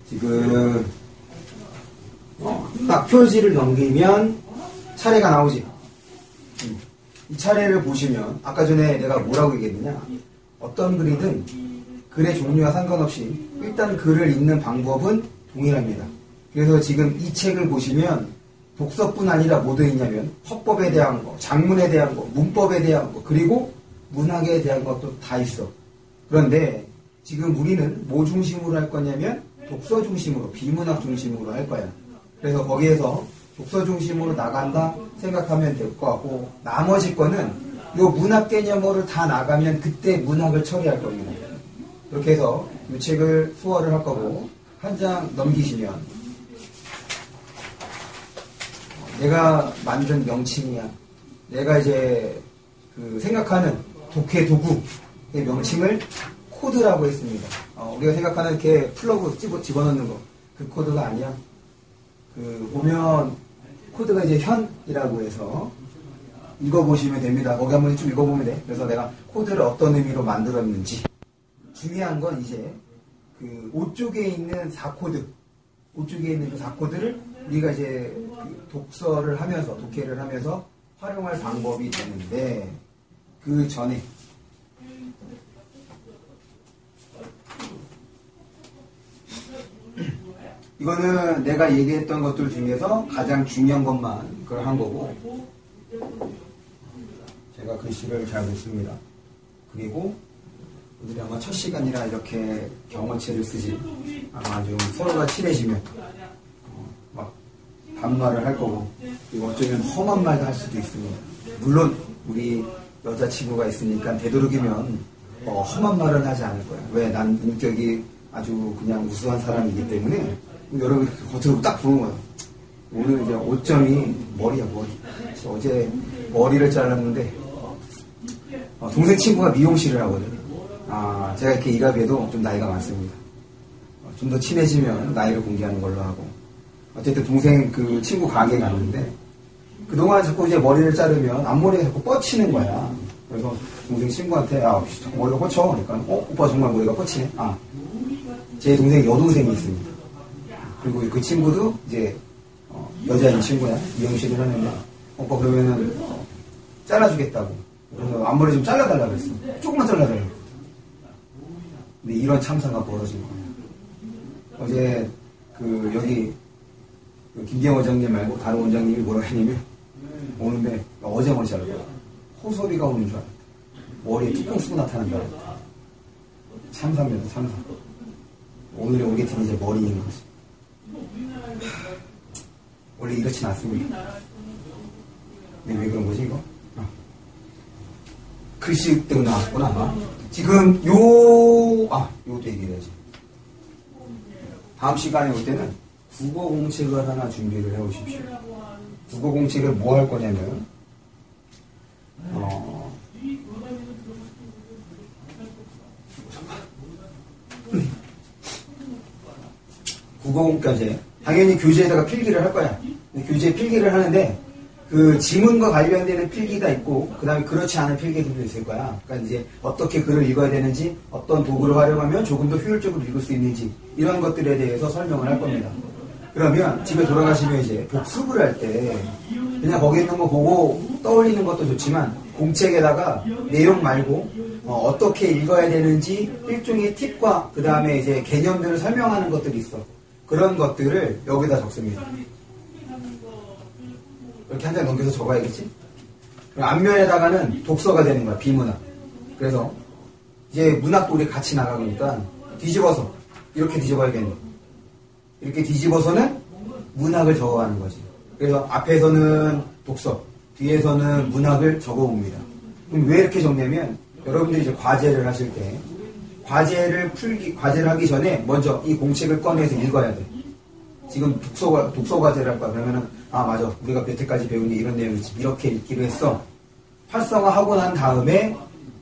지금 딱 표지를 넘기면 차례가 나오지. 이 차례를 보시면 아까 전에 내가 뭐라고 얘기했느냐, 어떤 글이든 글의 종류와 상관없이 일단 글을 읽는 방법은 동일합니다. 그래서 지금 이 책을 보시면 독서뿐 아니라 뭐 되어있냐면 화법에 대한 거, 작문에 대한 거, 문법에 대한 거, 그리고 문학에 대한 것도 다 있어. 그런데 지금 우리는 뭐 중심으로 할 거냐면 독서 중심으로, 비문학 중심으로 할 거야. 그래서 거기에서 독서 중심으로 나간다 생각하면 될 것 같고, 나머지 거는 요 문학 개념으로 다 나가면 그때 문학을 처리할 겁니다. 이렇게 해서 이 책을 수월을 할 거고, 한 장 넘기시면 내가 만든 명칭이야. 내가 이제 그 생각하는 독해 도구의 명칭을 코드라고 했습니다. 우리가 생각하는 이렇게 플러그 집어넣는 거, 그 코드가 아니야. 그 보면 코드가 이제 현이라고 해서 읽어보시면 됩니다. 거기 한번 쭉 읽어보면 돼. 그래서 내가 코드를 어떤 의미로 만들었는지. 중요한 건 이제 그 5쪽에 있는 4코드, 5쪽에 있는 그 4코드를 우리가 이제 그 독서를 하면서, 독해를 하면서 활용할 방법이 되는데, 그 전에 이거는 내가 얘기했던 것들 중에서 가장 중요한 것만 그걸 한 거고, 제가 글씨를 잘 못 씁니다. 그리고 오늘이 아마 첫 시간이라 이렇게 경어체를 쓰지, 아마 좀 서로가 친해지면 막 반말을 할 거고, 그리고 어쩌면 험한 말도 할 수도 있습니다. 물론 우리 여자친구가 있으니까 되도록이면 험한 말은 하지 않을 거야. 왜? 난 인격이 아주 그냥 우수한 사람이기 때문에. 여러분 겉으로 딱 보는 거야. 오늘 이제 5점이 머리야, 머리. 어제 머리를 잘랐는데 동생 친구가 미용실을 하거든요. 제가 이렇게 일합에도 좀 나이가 많습니다. 좀 더 친해지면 나이를 공개하는 걸로 하고, 어쨌든 동생 그 친구 가게에 갔는데 그동안 자꾸 이제 머리를 자르면 앞머리가 자꾸 뻗치는 거야. 그래서 동생 친구한테 머리가 뻗쳐. 그러니까 오빠 정말 머리가 뻗치네. 제 동생 여동생이 있습니다. 그리고 그 친구도 이제 여자인 친구야. 미용실을 하는데 오빠 그러면은 잘라주겠다고. 그래서 앞머리 좀 잘라달라고 했어. 조금만 잘라달라고. 근데 이런 참사가 벌어진 거예요. 어제 그 여기 그 김경 원장님 말고 다른 원장님이 뭐라 했냐면, 오는데 어제 머리 자르고 호소리가 오는 줄 알았다. 머리에 뚜껑 쓰고 나타난 줄 알았다. 참사입니다, 참사. 오늘의 오게팅이 이제 머리인 거지. 원래 이렇진 않습니다. 근데 왜 그런 거지, 이거? 글씨 때문에 나왔구나. 지금 요것도 얘기해야지. 다음 시간에 올 때는 국어 공책을 하나 준비를 해 오십시오. 국어 공책을 뭐 할 거냐면, 국어 공과제, 당연히 교재에다가 필기를 할 거야. 교재에 필기를 하는데, 그 지문과 관련되는 필기가 있고, 그 다음에 그렇지 않은 필기들도 있을 거야. 그러니까 이제 어떻게 글을 읽어야 되는지, 어떤 도구를 활용하면 조금 더 효율적으로 읽을 수 있는지, 이런 것들에 대해서 설명을 할 겁니다. 그러면 집에 돌아가시면 이제 복습을 할 때 그냥 거기 있는 거 보고 떠올리는 것도 좋지만, 공책에다가 내용 말고 어떻게 읽어야 되는지 일종의 팁과 그 다음에 이제 개념들을 설명하는 것들이 있어. 그런 것들을 여기다 적습니다. 이렇게 한 장 넘겨서 적어야겠지? 앞면에다가는 독서가 되는 거야, 비문학. 그래서 이제 문학도 우리 같이 나가니까 뒤집어서 이렇게 뒤집어야겠네. 이렇게 뒤집어서는 문학을 적어가는 거지. 그래서 앞에서는 독서, 뒤에서는 문학을 적어봅니다. 그럼 왜 이렇게 적냐면, 여러분들이 이제 과제를 하실 때 과제를 하기 전에 먼저 이 공책을 꺼내서 읽어야 돼. 지금 독서 과제를 할 거야. 그러면은, 맞아. 우리가 여태까지 배운 게 이런 내용이지. 이렇게 읽기로 했어. 활성화하고 난 다음에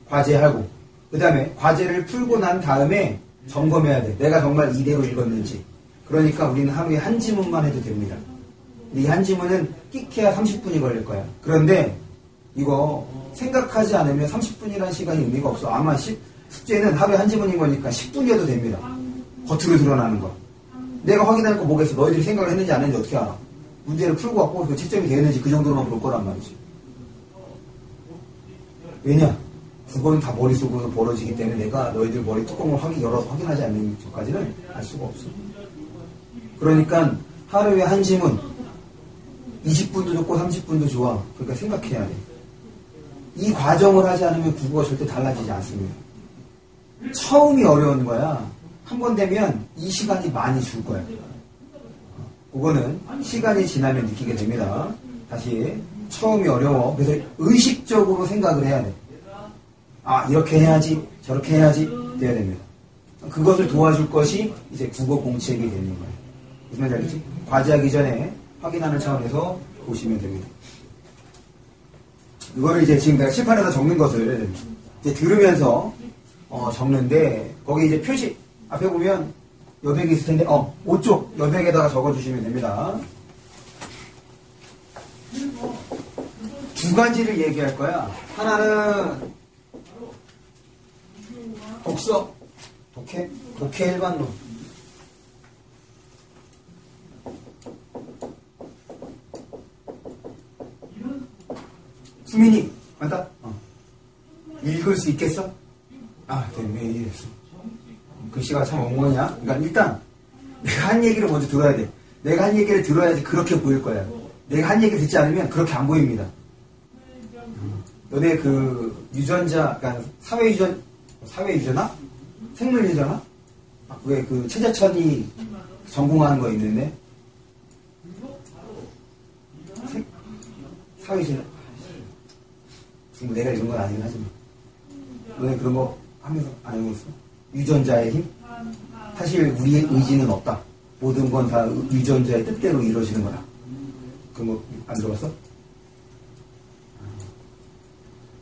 과제하고, 그 다음에 과제를 풀고 난 다음에 점검해야 돼. 내가 정말 이대로 읽었는지. 그러니까 우리는 하루에 한 지문만 해도 됩니다. 이 한 지문은 끼케야 30분이 걸릴 거야. 그런데 이거 생각하지 않으면 30분이라는 시간이 의미가 없어. 아마 숙제는 하루에 한 지문인 거니까 10분이어도 됩니다. 겉으로 드러나는 거. 내가 확인할 거 뭐겠어. 너희들이 생각을 했는지 안 했는지 어떻게 알아. 문제를 풀고 왔고 그 채점이 되었는지 그 정도로만 볼 거란 말이지. 왜냐? 그건 다 머릿속으로 벌어지기 때문에 내가 너희들 머리 뚜껑을 열어서 확인하지 않는 것까지는 알 수가 없어. 그러니까 하루에 한 지문 20분도 좋고 30분도 좋아. 그러니까 생각해야 돼. 이 과정을 하지 않으면 국어가 절대 달라지지 않습니다. 처음이 어려운 거야. 한 번 되면 이 시간이 많이 줄 거야. 그거는 시간이 지나면 느끼게 됩니다. 다시 처음이 어려워. 그래서 의식적으로 생각을 해야 돼. 아, 이렇게 해야지, 저렇게 해야지 돼야 됩니다. 그것을 도와줄 것이 이제 국어 공책이 되는 거예요. 무슨 말인지 알겠지? 과제하기 전에 확인하는 차원에서 보시면 됩니다. 이거를 이제 지금 내가 칠판에다 적는 것을 이제 들으면서 적는데, 거기 이제 표시 앞에 보면 여백이 있을 텐데 5쪽 여백에다가 적어주시면 됩니다. 두 가지를 얘기할 거야. 하나는 독서, 독해 일반론. 수민이 맞다? 읽을 수 있겠어? 왜 이랬어? 글씨가 참 엉망이야. 그러니까 일단 내가 한 얘기를 먼저 들어야 돼. 내가 한 얘기를 들어야지 그렇게 보일 거야. 내가 한 얘기 듣지 않으면 그렇게 안 보입니다. 너네 그 유전자, 그러니까 사회유전학? 생물유전학? 왜 그 최재천이 전공하는 거 있는데? 사회유전학? 지금 내가 이런 건 아니긴 하지만. 너네 그런 거 하면서 안 해보겠어? 유전자의 힘? 사실 우리의 의지는 없다. 모든 건 다 유전자의 뜻대로 이루어지는 거다. 그런 거 안 들어봤어?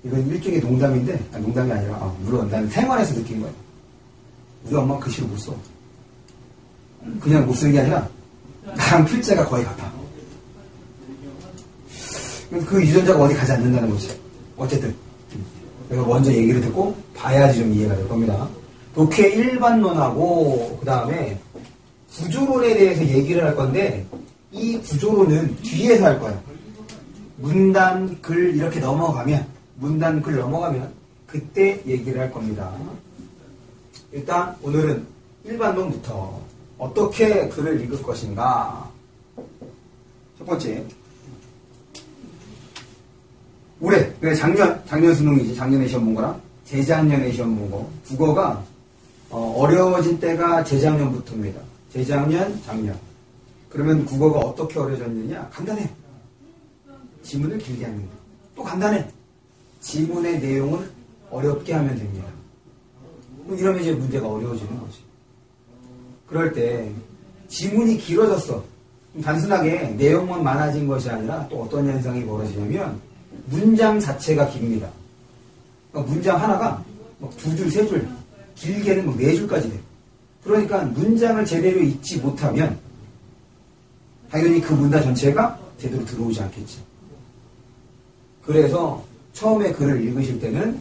이건 일종의 농담인데, 농담이 아니라, 물론 나는 생활에서 느낀 거야. 우리 엄마 글씨를 못 써. 그냥 못 쓰는 게 아니라, 나랑 필자가 거의 같아. 그 유전자가 어디 가지 않는다는 거지. 어쨌든. 그래서 먼저 얘기를 듣고 봐야지 좀 이해가 될 겁니다. 독해 일반론하고 그 다음에 구조론에 대해서 얘기를 할 건데 이 구조론은 뒤에서 할 거야. 문단, 글 이렇게 넘어가면 문단, 글 넘어가면 그때 얘기를 할 겁니다. 일단 오늘은 일반론부터 어떻게 글을 읽을 것인가. 첫 번째, 올해, 작년 수능이지. 작년에 시험 본 거랑 재작년에 시험 본 거. 국어가 어려워진 때가 재작년부터입니다. 재작년, 작년. 그러면 국어가 어떻게 어려워졌느냐? 간단해. 지문을 길게 하면 돼. 또 간단해. 지문의 내용을 어렵게 하면 됩니다. 이러면 이제 문제가 어려워지는 거지. 그럴 때 지문이 길어졌어. 단순하게 내용만 많아진 것이 아니라 또 어떤 현상이 벌어지냐면 문장 자체가 깁니다. 그러니까 문장 하나가 두 줄, 세 줄, 길게는 네 줄까지 돼. 그러니까 문장을 제대로 읽지 못하면 당연히 그 문단 전체가 제대로 들어오지 않겠지. 그래서 처음에 글을 읽으실 때는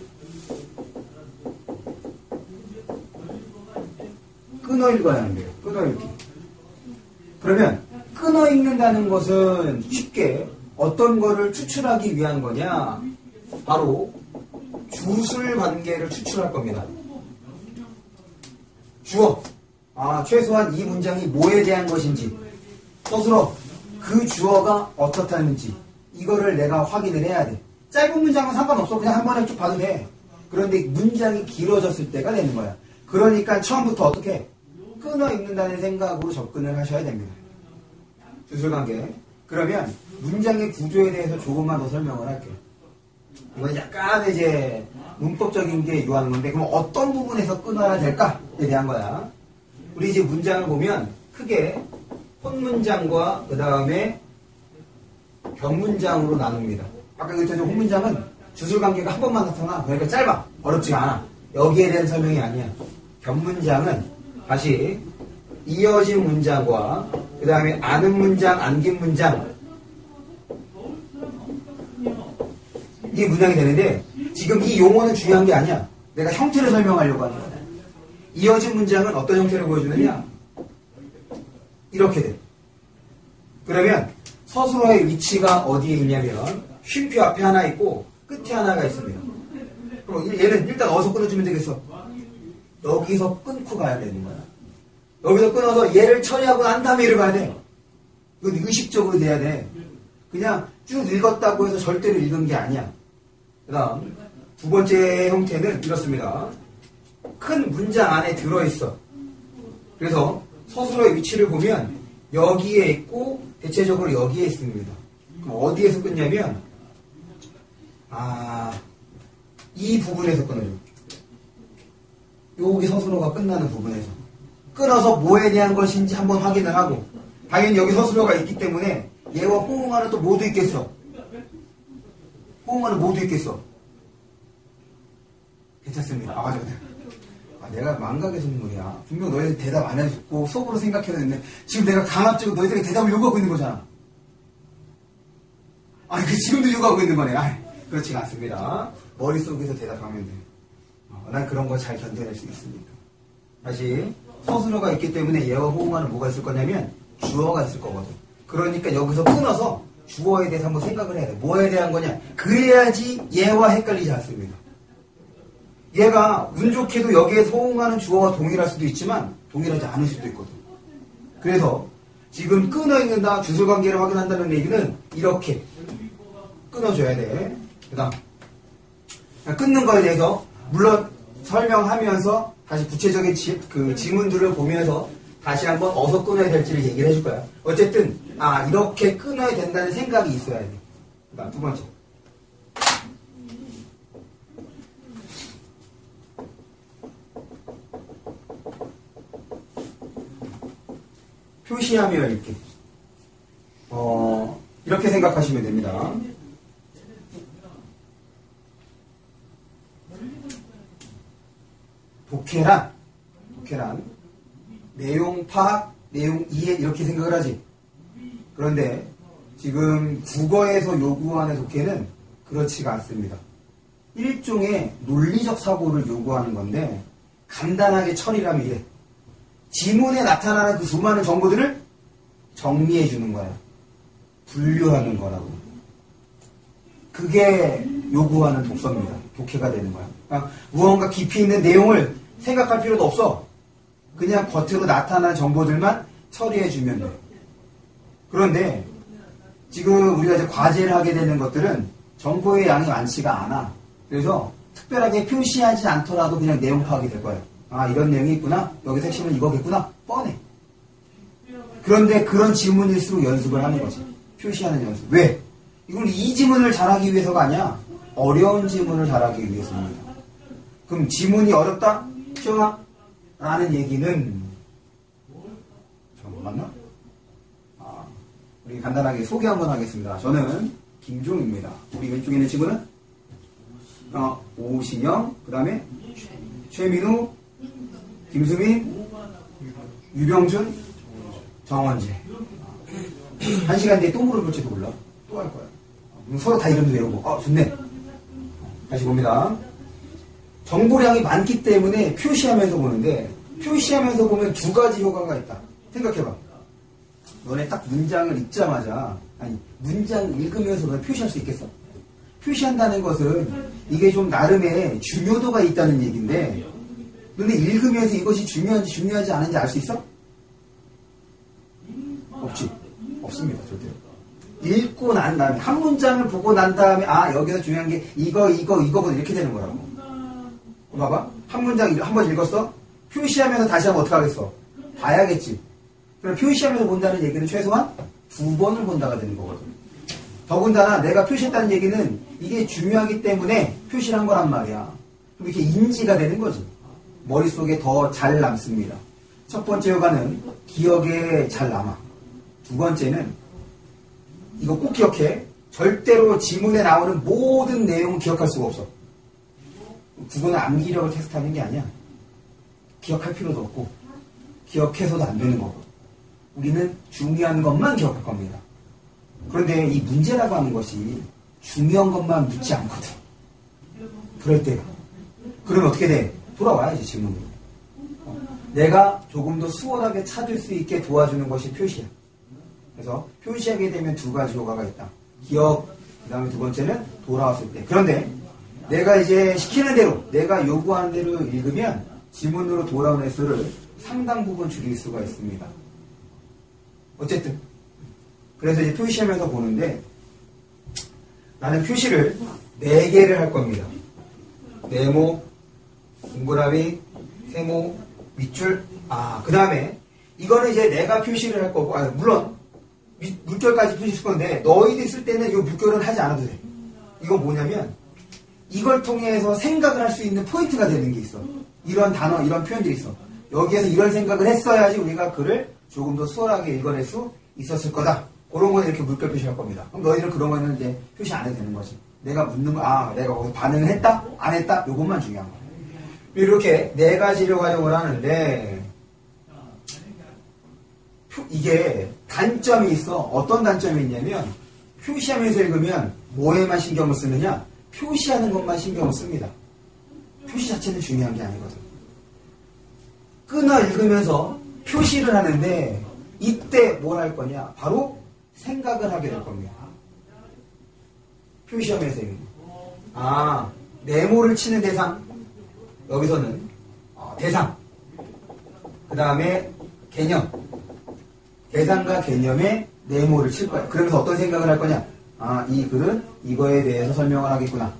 끊어 읽어야 하는데요. 끊어 읽기. 그러면 끊어 읽는다는 것은 쉽게 어떤 거를 추출하기 위한 거냐? 바로 주술 관계를 추출할 겁니다. 주어. 최소한 이 문장이 뭐에 대한 것인지 서술어. 그 주어가 어떻다는지 이거를 내가 확인을 해야 돼. 짧은 문장은 상관없어. 그냥 한 번에 쭉 봐도 돼. 그런데 문장이 길어졌을 때가 되는 거야. 그러니까 처음부터 어떻게 끊어 읽는다는 생각으로 접근을 하셔야 됩니다. 주술관계. 그러면 문장의 구조에 대해서 조금만 더 설명을 할게요. 이건 약간 이제 문법적인 게 요하는 건데, 그럼 어떤 부분에서 끊어야 될까에 대한 거야. 우리 이제 문장을 보면 크게 혼문장과 그 다음에 변문장으로 나눕니다. 아까 그랬던 혼문장은 주술관계가 한 번만 나타나. 그러니까 짧아. 어렵지가 않아. 여기에 대한 설명이 아니야. 변문장은 다시 이어진 문장과 그 다음에 아는 문장, 안긴 문장, 이게 문장이 되는데 지금 이 용어는 중요한 게 아니야. 내가 형태를 설명하려고 하는 거야. 이어진 문장은 어떤 형태를 보여주느냐? 이렇게 돼. 그러면 서술어의 위치가 어디에 있냐면 쉼표 앞에 하나 있고 끝에 하나가 있습니다. 그럼 얘는 일단 어디서 끊어주면 되겠어? 여기서 끊고 가야 되는 거야. 여기서 끊어서 얘를 처리하고 난 다음에 얘를 가야 돼. 이건 의식적으로 돼야 돼. 그냥 쭉 읽었다고 해서 절대로 읽은 게 아니야. 그 다음 두 번째 형태는 이렇습니다. 큰 문장 안에 들어있어. 그래서 서술어의 위치를 보면 여기에 있고 대체적으로 여기에 있습니다. 그럼 어디에서 끊냐면 이 부분에서 끊어요. 여기 서술어가 끝나는 부분에서 끊어서 뭐에 대한 것인지 한번 확인을 하고, 당연히 여기 서술어가 있기 때문에 얘와 호응하는 또 모두 있겠어. 호응하는 모두 있겠어. 괜찮습니다. 맞아. 내가 망각의 동물이야. 분명 너희들 대답 안 해줬고 속으로 생각해냈는데 지금 내가 강압적으로 너희들에게 대답을 요구하고 있는 거잖아. 지금도 요구하고 있는 거네. 그렇지가 않습니다. 머릿속에서 대답하면 돼. 난 그런 거 잘 견뎌낼 수 있으니까. 다시 서술어가 있기 때문에 얘와 호응하는 뭐가 있을 거냐면 주어가 있을 거거든. 그러니까 여기서 끊어서 주어에 대해서 한번 생각을 해야 돼. 뭐에 대한 거냐. 그래야지 얘와 헷갈리지 않습니다. 얘가 운 좋게도 여기에 호응하는 주어와 동일할 수도 있지만 동일하지 않을 수도 있거든. 그래서 지금 끊어있는다, 주술관계를 확인한다는 얘기는 이렇게 끊어줘야 돼. 그 다음 끊는 거에 대해서 물론 설명하면서 다시 구체적인 지문들을 보면서 다시 한번 어디서 끊어야 될지를 얘기를 해줄 거야. 어쨌든 이렇게 끊어야 된다는 생각이 있어야 돼. 그 다음 두 번째, 표시하며 읽기. 이렇게 생각하시면 됩니다. 독해란 내용 파악, 내용 이해 이렇게 생각을 하지. 그런데 지금 국어에서 요구하는 독해는 그렇지가 않습니다. 일종의 논리적 사고를 요구하는 건데 간단하게 처리를 하면 이래. 지문에 나타나는 그 수많은 정보들을 정리해 주는 거야. 분류하는 거라고. 그게 요구하는 독서입니다. 독해가 되는 거야. 그러니까 무언가 깊이 있는 내용을 생각할 필요도 없어. 그냥 겉으로 나타나는 정보들만 처리해 주면 돼. 그런데 지금 우리가 이제 과제를 하게 되는 것들은 정보의 양이 많지가 않아. 그래서 특별하게 표시하지 않더라도 그냥 내용 파악이 될 거야. 이런 내용이 있구나. 여기 핵심은 이거겠구나. 뻔해. 그런데 그런 지문일수록 연습을 하는 거지. 표시하는 연습. 왜? 이건 이 지문을 잘하기 위해서가 아니야. 어려운 지문을 잘하기 위해서입니다. 그럼 지문이 어렵다? 시험아? 라는 얘기는 맞나? 우리 간단하게 소개 한번 하겠습니다. 저는 김종입니다. 우리 왼쪽에 있는 친구는 오신영, 그 다음에 최민우, 김수민, 유병준, 정원재. 1시간 뒤에 또 물어볼지도 몰라. 또 할 거야. 서로 다 이름도 외우고. 좋네. 다시 봅니다. 정보량이 많기 때문에 표시하면서 보는데, 표시하면서 보면 두 가지 효과가 있다. 생각해봐. 너네 딱 문장을 읽자마자, 문장 읽으면서 너네 표시할 수 있겠어? 표시한다는 것은 이게 좀 나름의 중요도가 있다는 얘기인데, 너네 읽으면서 이것이 중요한지 중요하지 않은지 알 수 있어? 없지. 없습니다. 절대로. 읽고 난 다음에, 한 문장을 보고 난 다음에, 여기서 중요한 게 이거거든. 이렇게 되는 거라고. 봐봐. 한 문장 한 번 읽었어? 표시하면서 다시 한번 어떻게 하겠어? 봐야겠지. 그럼 표시하면서 본다는 얘기는 최소한 2번을 본다가 되는 거거든. 더군다나 내가 표시했다는 얘기는 이게 중요하기 때문에 표시를 한 거란 말이야. 그럼 이렇게 인지가 되는 거지. 머릿속에 더 잘 남습니다. 첫 번째 효과는 기억에 잘 남아. 두 번째는 이거 꼭 기억해. 절대로 지문에 나오는 모든 내용은 기억할 수가 없어. 국어는 암기력을 테스트하는 게 아니야. 기억할 필요도 없고 기억해서도 안 되는 거고. 우리는 중요한 것만 기억할 겁니다. 그런데 이 문제라고 하는 것이 중요한 것만 묻지 않거든. 그럴 때 그러면 어떻게 돼? 돌아와야지 질문으로. 내가 조금 더 수월하게 찾을 수 있게 도와주는 것이 표시야. 그래서 표시하게 되면 두 가지 효과가 있다. 기억, 그 다음에 두 번째는 돌아왔을 때. 그런데 내가 이제 시키는 대로, 내가 요구하는 대로 읽으면 지문으로 돌아온 횟수를 상당 부분 줄일 수가 있습니다. 어쨌든 그래서 이제 표시하면서 보는데 나는 표시를 4개를 할 겁니다. 네모, 동그라미, 세모, 밑줄. 그 다음에 이거는 이제 내가 표시를 할 거고, 물론 물결까지 표시할 건데 너희들 쓸 때는 이 물결은 하지 않아도 돼. 이건 뭐냐면 이걸 통해서 생각을 할 수 있는 포인트가 되는 게 있어. 이런 단어, 이런 표현들이 있어. 여기에서 이런 생각을 했어야지 우리가 글을 조금 더 수월하게 읽어낼 수 있었을 거다. 그런 거는 이렇게 물결 표시할 겁니다. 그럼 너희들은 그런 거는 이제 표시 안 해도 되는 거지. 내가 묻는 거, 내가 거기서 반응을 했다? 안 했다? 요것만 중요한 거야. 이렇게 4가지를 활용을 하는데 이게 단점이 있어. 어떤 단점이 있냐면 표시하면서 읽으면 뭐에만 신경을 쓰느냐? 표시하는 것만 신경을 씁니다. 표시 자체는 중요한 게 아니거든. 끊어 읽으면서 표시를 하는데 이때 뭘 할 거냐? 바로 생각을 하게 될 겁니다. 표시하면서 읽는 거. 네모를 치는 대상. 여기서는 대상. 그 다음에 개념. 대상과 개념에 네모를 칠 거야. 그러면서 어떤 생각을 할 거냐? 이 글은 이거에 대해서 설명을 하겠구나.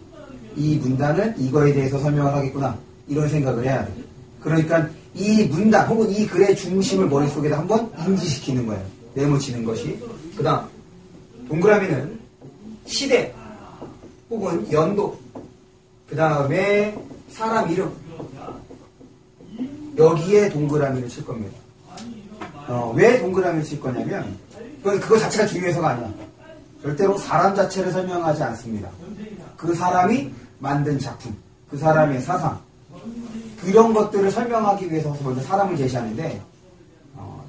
이 문단은 이거에 대해서 설명을 하겠구나. 이런 생각을 해야 돼. 그러니까 이 문단 혹은 이 글의 중심을 머릿속에다 한번 인지시키는 거예요. 네모 치는 것이. 그 다음 동그라미는 시대 혹은 연도. 그 다음에 사람 이름. 여기에 동그라미를 칠 겁니다. 왜 동그라미를 칠 거냐면 그거 자체가 중요해서가 아니야. 절대로 사람 자체를 설명하지 않습니다. 그 사람이 만든 작품, 그 사람의 사상, 그런 것들을 설명하기 위해서 먼저 사람을 제시하는데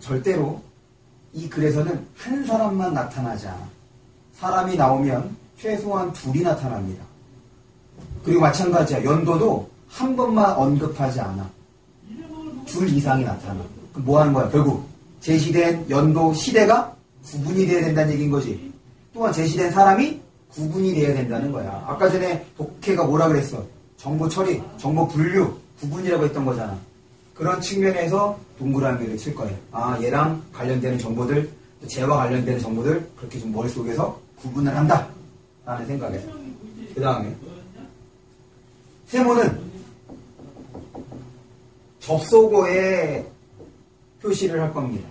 절대로 이 글에서는 한 사람만 나타나지 않아. 사람이 나오면 최소한 2이 나타납니다. 그리고 마찬가지야. 연도도 한 번만 언급하지 않아. 2 이상이 나타나. 그럼 뭐 하는 거야? 결국 제시된 연도, 시대가 구분이 돼야 된다는 얘기인 거지. 또한 제시된 사람이 구분이 돼야 된다는 거야. 아까 전에 독해가 뭐라 그랬어? 정보 처리, 정보 분류, 구분이라고 했던 거잖아. 그런 측면에서 동그라미를 칠 거예요. 얘랑 관련되는 정보들, 쟤와 관련되는 정보들, 그렇게 좀 머릿속에서 구분을 한다. 라는 생각에서. 그 다음에 세모는 접속어에 표시를 할 겁니다.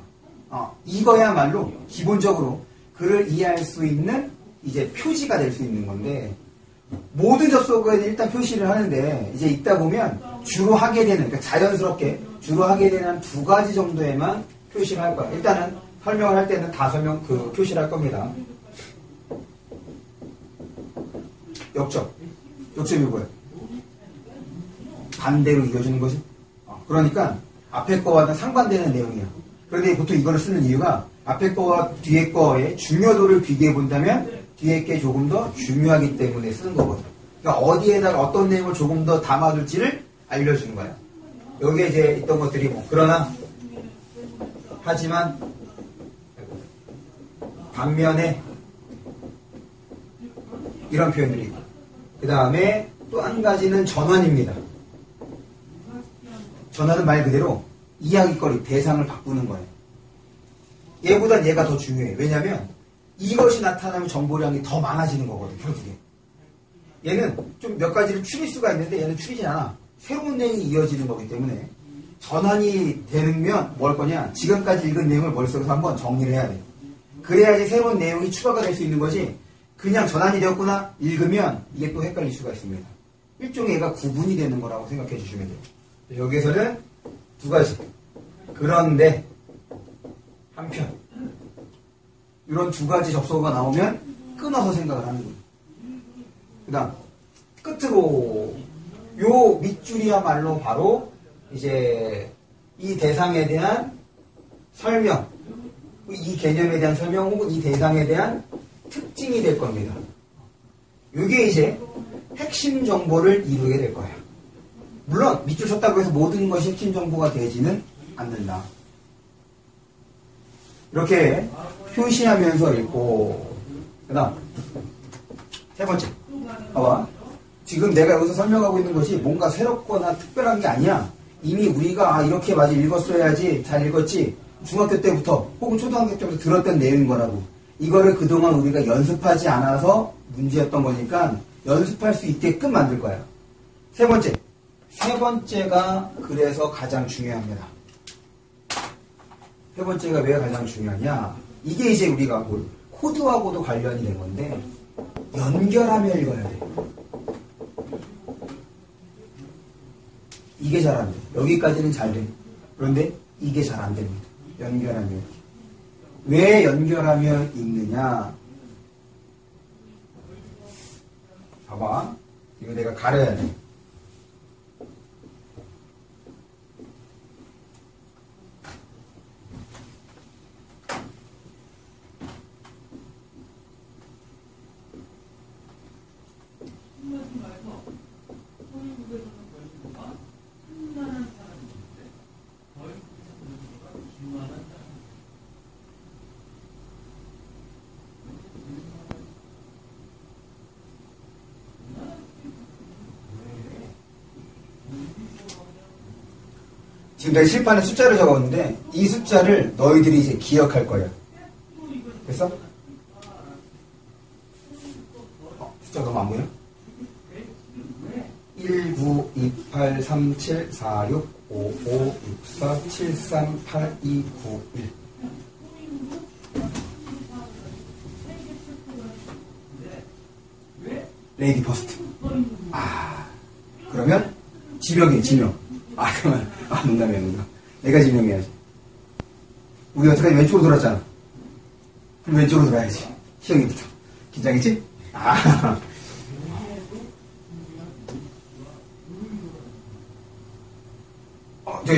이거야말로 기본적으로 글을 이해할 수 있는 이제 표지가 될 수 있는 건데 모든 접속어에 일단 표시를 하는데 이제 읽다 보면 주로 하게 되는, 그러니까 자연스럽게 주로 하게 되는 2가지 정도에만 표시를 할 거야. 일단은 설명을 할 때는 다 표시를 할 겁니다. 역점이 뭐예요? 반대로 이어주는 거지. 그러니까 앞에 거와는 상반되는 내용이야. 그런데 보통 이거를 쓰는 이유가 앞에 거와 뒤에 거의 중요도를 비교해 본다면 뒤에 게 조금 더 중요하기 때문에 쓰는 거거든. 그러니까 어디에다가 어떤 내용을 조금 더 담아둘지를 알려주는 거야. 여기에 이제 있던 것들이 그러나, 하지만, 반면에 이런 표현들이 있고, 그 다음에 또 한 가지는 전환입니다. 전환은 말 그대로 이야기거리, 대상을 바꾸는 거예요. 얘보단 얘가 더 중요해. 왜냐면 이것이 나타나면 정보량이 더 많아지는 거거든, 결국에. 얘는 좀 몇 가지를 추릴 수가 있는데 얘는 추리지 않아. 새로운 내용이 이어지는 거기 때문에 전환이 되면 뭘 할 거냐? 지금까지 읽은 내용을 머릿속에서 한번 정리를 해야 돼. 그래야지 새로운 내용이 추가가 될 수 있는 거지. 그냥 전환이 되었구나 읽으면 이게 또 헷갈릴 수가 있습니다. 일종의 얘가 구분이 되는 거라고 생각해 주시면 돼요. 여기에서는 2가지. 그런데 한편 이런 2가지 접속어가 나오면 끊어서 생각을 하는 거예요. 그 다음 끝으로 요 밑줄이야말로 바로 이제 이 대상에 대한 설명, 이 개념에 대한 설명 혹은 이 대상에 대한 특징이 될 겁니다. 이게 이제 핵심 정보를 이루게 될 거예요. 물론 밑줄 쳤다고 해서 모든 것이 핵심 정보가 되지는 않는다. 이렇게 표시하면서 읽고, 그 다음, 세 번째. 봐봐. 지금 내가 여기서 설명하고 있는 것이 뭔가 새롭거나 특별한 게 아니야. 이미 우리가 이렇게 맞아 읽었어야지, 잘 읽었지, 중학교 때부터 혹은 초등학교 때부터 들었던 내용인 거라고. 이거를 그동안 우리가 연습하지 않아서 문제였던 거니까 연습할 수 있게끔 만들 거야. 세 번째. 세 번째가 그래서 가장 중요합니다. 세 번째가 왜 가장 중요하냐? 이게 이제 우리가 뭘 코드하고도 관련이 된 건데 연결하며 읽어야 돼. 이게 잘 안 돼. 여기까지는 잘 돼. 그런데 이게 잘 안 됩니다. 연결하며 읽기. 왜 연결하며 읽느냐? 봐봐. 이거 내가 가려야 돼. 지금 내가 칠판에 숫자를 적었는데 이 숫자를 너희들이 이제 기억할 거야. 됐어? 숫자가 너무 안 보여? 1, 9, 2, 8, 3, 7, 4, 6, 5, 5, 6, 4, 7, 3, 8, 2, 9, 1. 레이디 퍼스트. 그러면 지명이에요, 지명. 그러면 농담이야, 농담. 내가 지명해야지. 우리 어떡하지? 왼쪽으로 돌았잖아. 그럼 왼쪽으로 돌아야지. 시영이부터. 긴장했지?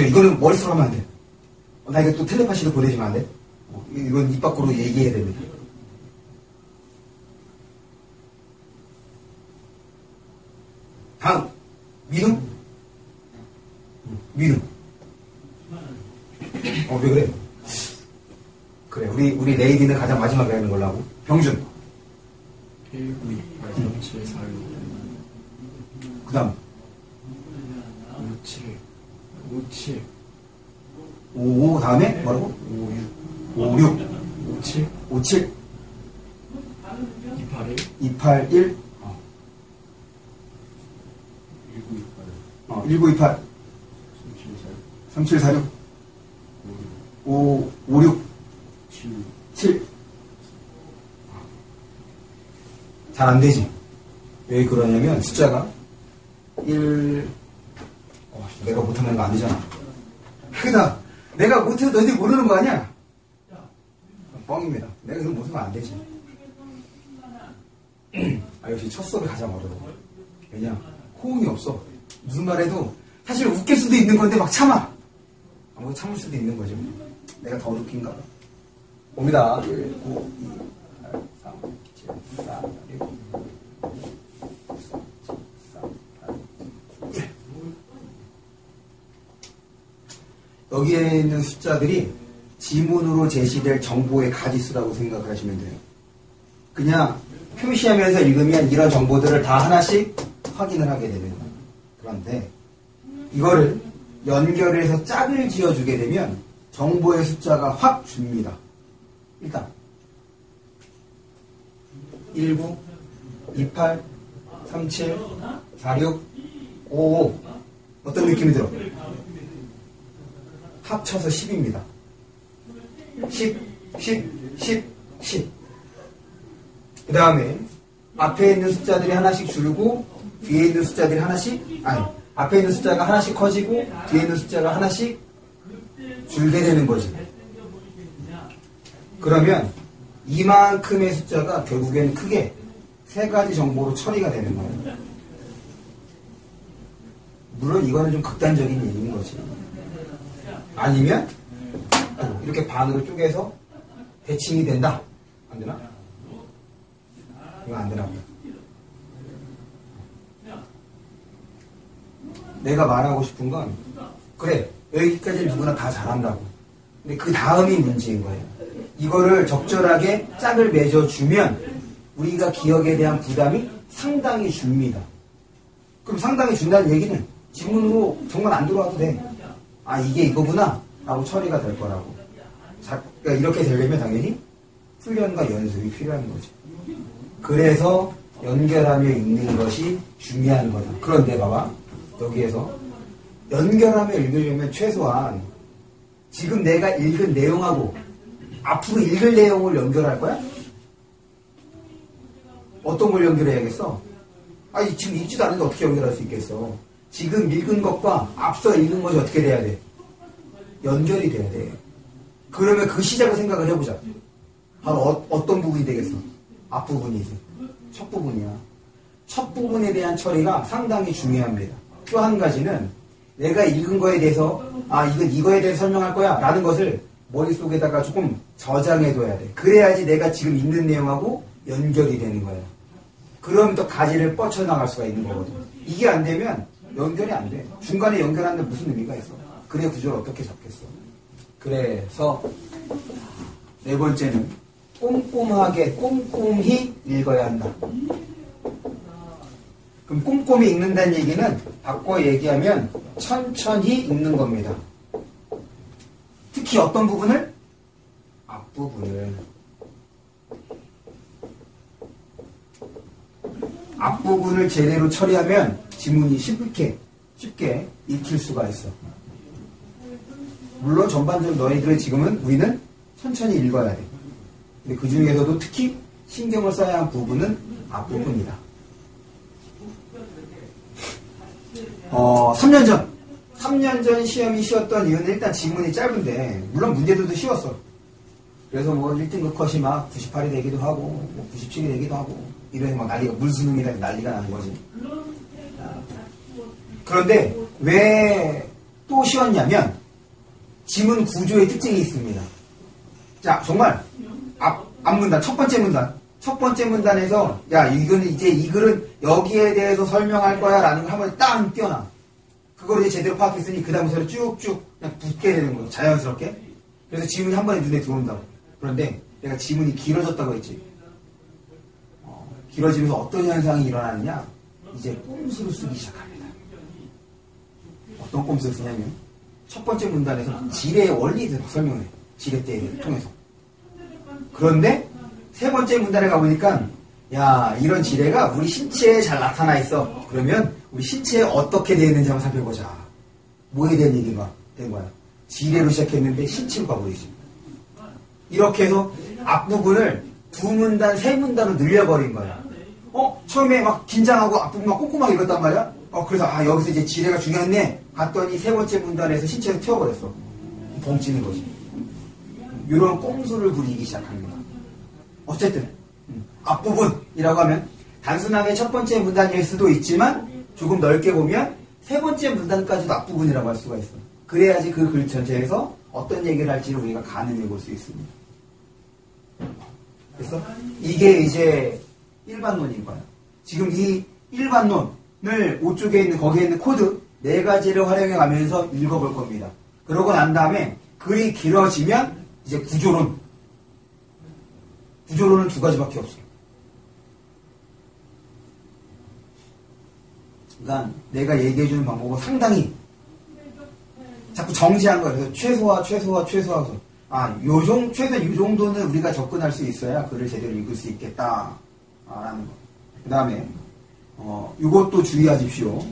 이거는 머릿속으로 하면 안 돼. 나 이거 또 텔레파시로 보내주면 안 돼? 이건 입 밖으로 얘기해야 됩니다. 다음, 민우? 민우. 왜 그래? 그래, 우리 레이디는 가장 마지막에 하는 걸로 하고. 병준. 1, 9, 2, 8, 3, 7, 4, 6. 그 다음. 5, 7. 5, 7. 5, 다음에 뭐라고? 5, 5, 6. 6. 5, 7. 5, 7. 2, 8, 1. 2, 8, 1. 1, 9, 2, 8. 1, 9, 2, 8. 3, 7, 4, 6. 5, 5, 6. 7. 7. 잘 안 되지. 왜 그러냐면 숫자가 1. 내가 못하는 거 안 되잖아. 그다 내가 못해도 너희들이 모르는 거 아니야? 뻥입니다. 내가 그걸 못하면 안 되지. 역시 첫 수업이 가장 어려워. 왜냐? 호응이 없어. 무슨 말해도 사실 웃길 수도 있는 건데 막 참아. 아무것도 참을 수도 있는 거죠. 내가 더 웃긴가 봐. 봅니다. 1, 9, 2, 8, 3, 7, 4, 6, 1. 여기에 있는 숫자들이 지문으로 제시될 정보의 가지수라고 생각을 하시면 돼요. 그냥 표시하면서 읽으면 이런 정보들을 다 하나씩 확인을 하게 되는 거예요. 그런데 이거를 연결해서 짝을 지어주게 되면 정보의 숫자가 확 줍니다. 일단 19, 28, 37, 46, 55 어떤 느낌이 들어? 합쳐서 10입니다. 10, 10, 10, 10. 그 다음에 앞에 있는 숫자들이 하나씩 줄고 뒤에 있는 숫자들이 하나씩 앞에 있는 숫자가 하나씩 커지고 뒤에 있는 숫자가 하나씩 줄게 되는 거지. 그러면 이만큼의 숫자가 결국엔 크게 세 가지 정보로 처리가 되는 거예요. 물론 이거는 좀 극단적인 얘기인 거지. 아니면 이렇게 반으로 쪼개서 대칭이 된다. 안 되나? 이거 안 되나 보다. 내가 말하고 싶은 건 그래 여기까지는 누구나 다 잘한다고. 근데 그 다음이 문제인 거예요. 이거를 적절하게 짝을 맺어주면 우리가 기억에 대한 부담이 상당히 줍니다. 그럼 상당히 준다는 얘기는 지문으로 정말 안 들어와도 돼. 아, 이게 이거구나 라고 처리가 될 거라고. 그러니까 이렇게 되려면 당연히 훈련과 연습이 필요한 거죠. 그래서 연결하며 읽는 것이 중요한 거다. 그런데 봐봐, 여기에서 연결하며 읽으려면 최소한 지금 내가 읽은 내용하고 앞으로 읽을 내용을 연결할 거야? 어떤 걸 연결해야겠어? 아니, 지금 읽지도 않는데 어떻게 연결할 수 있겠어? 지금 읽은 것과 앞서 읽은 것이 어떻게 돼야 돼? 연결이 돼야 돼. 그러면 그 시작을 생각을 해보자. 바로 어떤 부분이 되겠어? 앞부분이지. 첫 부분이야. 첫 부분에 대한 처리가 상당히 중요합니다. 또 한 가지는 내가 읽은 거에 대해서 이건 이거에 대해서 설명할 거야 라는 것을 머릿속에다가 조금 저장해둬야 돼. 그래야지 내가 지금 읽는 내용하고 연결이 되는 거야. 그러면 또 가지를 뻗쳐나갈 수가 있는 거거든. 이게 안 되면 연결이 안 돼. 중간에 연결하는데 무슨 의미가 있어? 글의 구조를 어떻게 잡겠어? 그래서 네 번째는 꼼꼼히 읽어야 한다. 그럼 꼼꼼히 읽는다는 얘기는 바꿔 얘기하면 천천히 읽는 겁니다. 특히 어떤 부분을? 앞부분을. 앞부분을 제대로 처리하면 지문이 쉽게 읽힐 수가 있어. 물론 전반적으로 너희들은 지금은 우리는 천천히 읽어야 돼. 근데 그 중에서도 특히 신경을 써야 할 부분은 앞부분이다. 3년 전 시험이 쉬웠던 이유는 일단 지문이 짧은데, 물론 문제들도 쉬웠어. 그래서 뭐 1등급 컷이 막 98이 되기도 하고, 뭐 97이 되기도 하고, 이래서 막 난리가, 물수능이다 난리가 나는 거지. 그런데 왜 또 쉬웠냐면, 지문 구조의 특징이 있습니다. 자, 정말, 앞문단, 첫 번째 문단에서, 야, 이거는 이제 이 글은 여기에 대해서 설명할 거야 라는 걸 한 번에 딱 띄어놔. 그걸 이제 제대로 파악했으니 그 다음부터 쭉쭉 그냥 붙게 되는 거예요. 자연스럽게. 그래서 지문이 한 번에 눈에 들어온다고. 그런데 내가 지문이 길어졌다고 했지. 길어지면서 어떤 현상이 일어나느냐? 이제 꼼수를 쓰기 시작합니다. 어떤 꼼수를 쓰냐면, 첫 번째 문단에서 지뢰의 원리에 대해서 설명해. 지뢰대를 통해서. 그런데 세 번째 문단에 가보니까, 야, 이런 지뢰가 우리 신체에 잘 나타나 있어. 그러면 우리 신체에 어떻게 되어 있는지 한번 살펴보자. 뭐에 대한 얘기가 된 거야? 지뢰로 시작했는데 신체로 가버리지. 이렇게 해서 앞부분을 두 문단, 세 문단으로 늘려버린 거야. 처음에 막 긴장하고 앞부분 막 꼼꼼하게 읽었단 말이야? 그래서 여기서 이제 지뢰가 중요했네. 봤더니 세 번째 문단에서 신체를 튀어버렸어. 벙찌는 거지. 이런 꼼수를 부리기 시작합니다. 어쨌든 앞부분이라고 하면 단순하게 첫 번째 문단일 수도 있지만 조금 넓게 보면 세 번째 문단까지도 앞부분이라고 할 수가 있어. 그래야지 그 글 전체에서 어떤 얘기를 할지를 우리가 가늠해 볼 수 있습니다. 그래서 이게 이제 일반론인 거야. 지금 이 일반론을 5쪽에 있는 거기에 있는 코드 4가지를 활용해 가면서 읽어볼 겁니다. 그러고 난 다음에 글이 길어지면 이제 구조론은 2가지밖에 없어. 그러니까 내가 얘기해주는 방법은 상당히 자꾸 정지한 거야. 그래서 최소화. 최소 요 정도는 우리가 접근할 수 있어야 글을 제대로 읽을 수 있겠다. 라는 거. 그 다음에, 이것도 주의하십시오.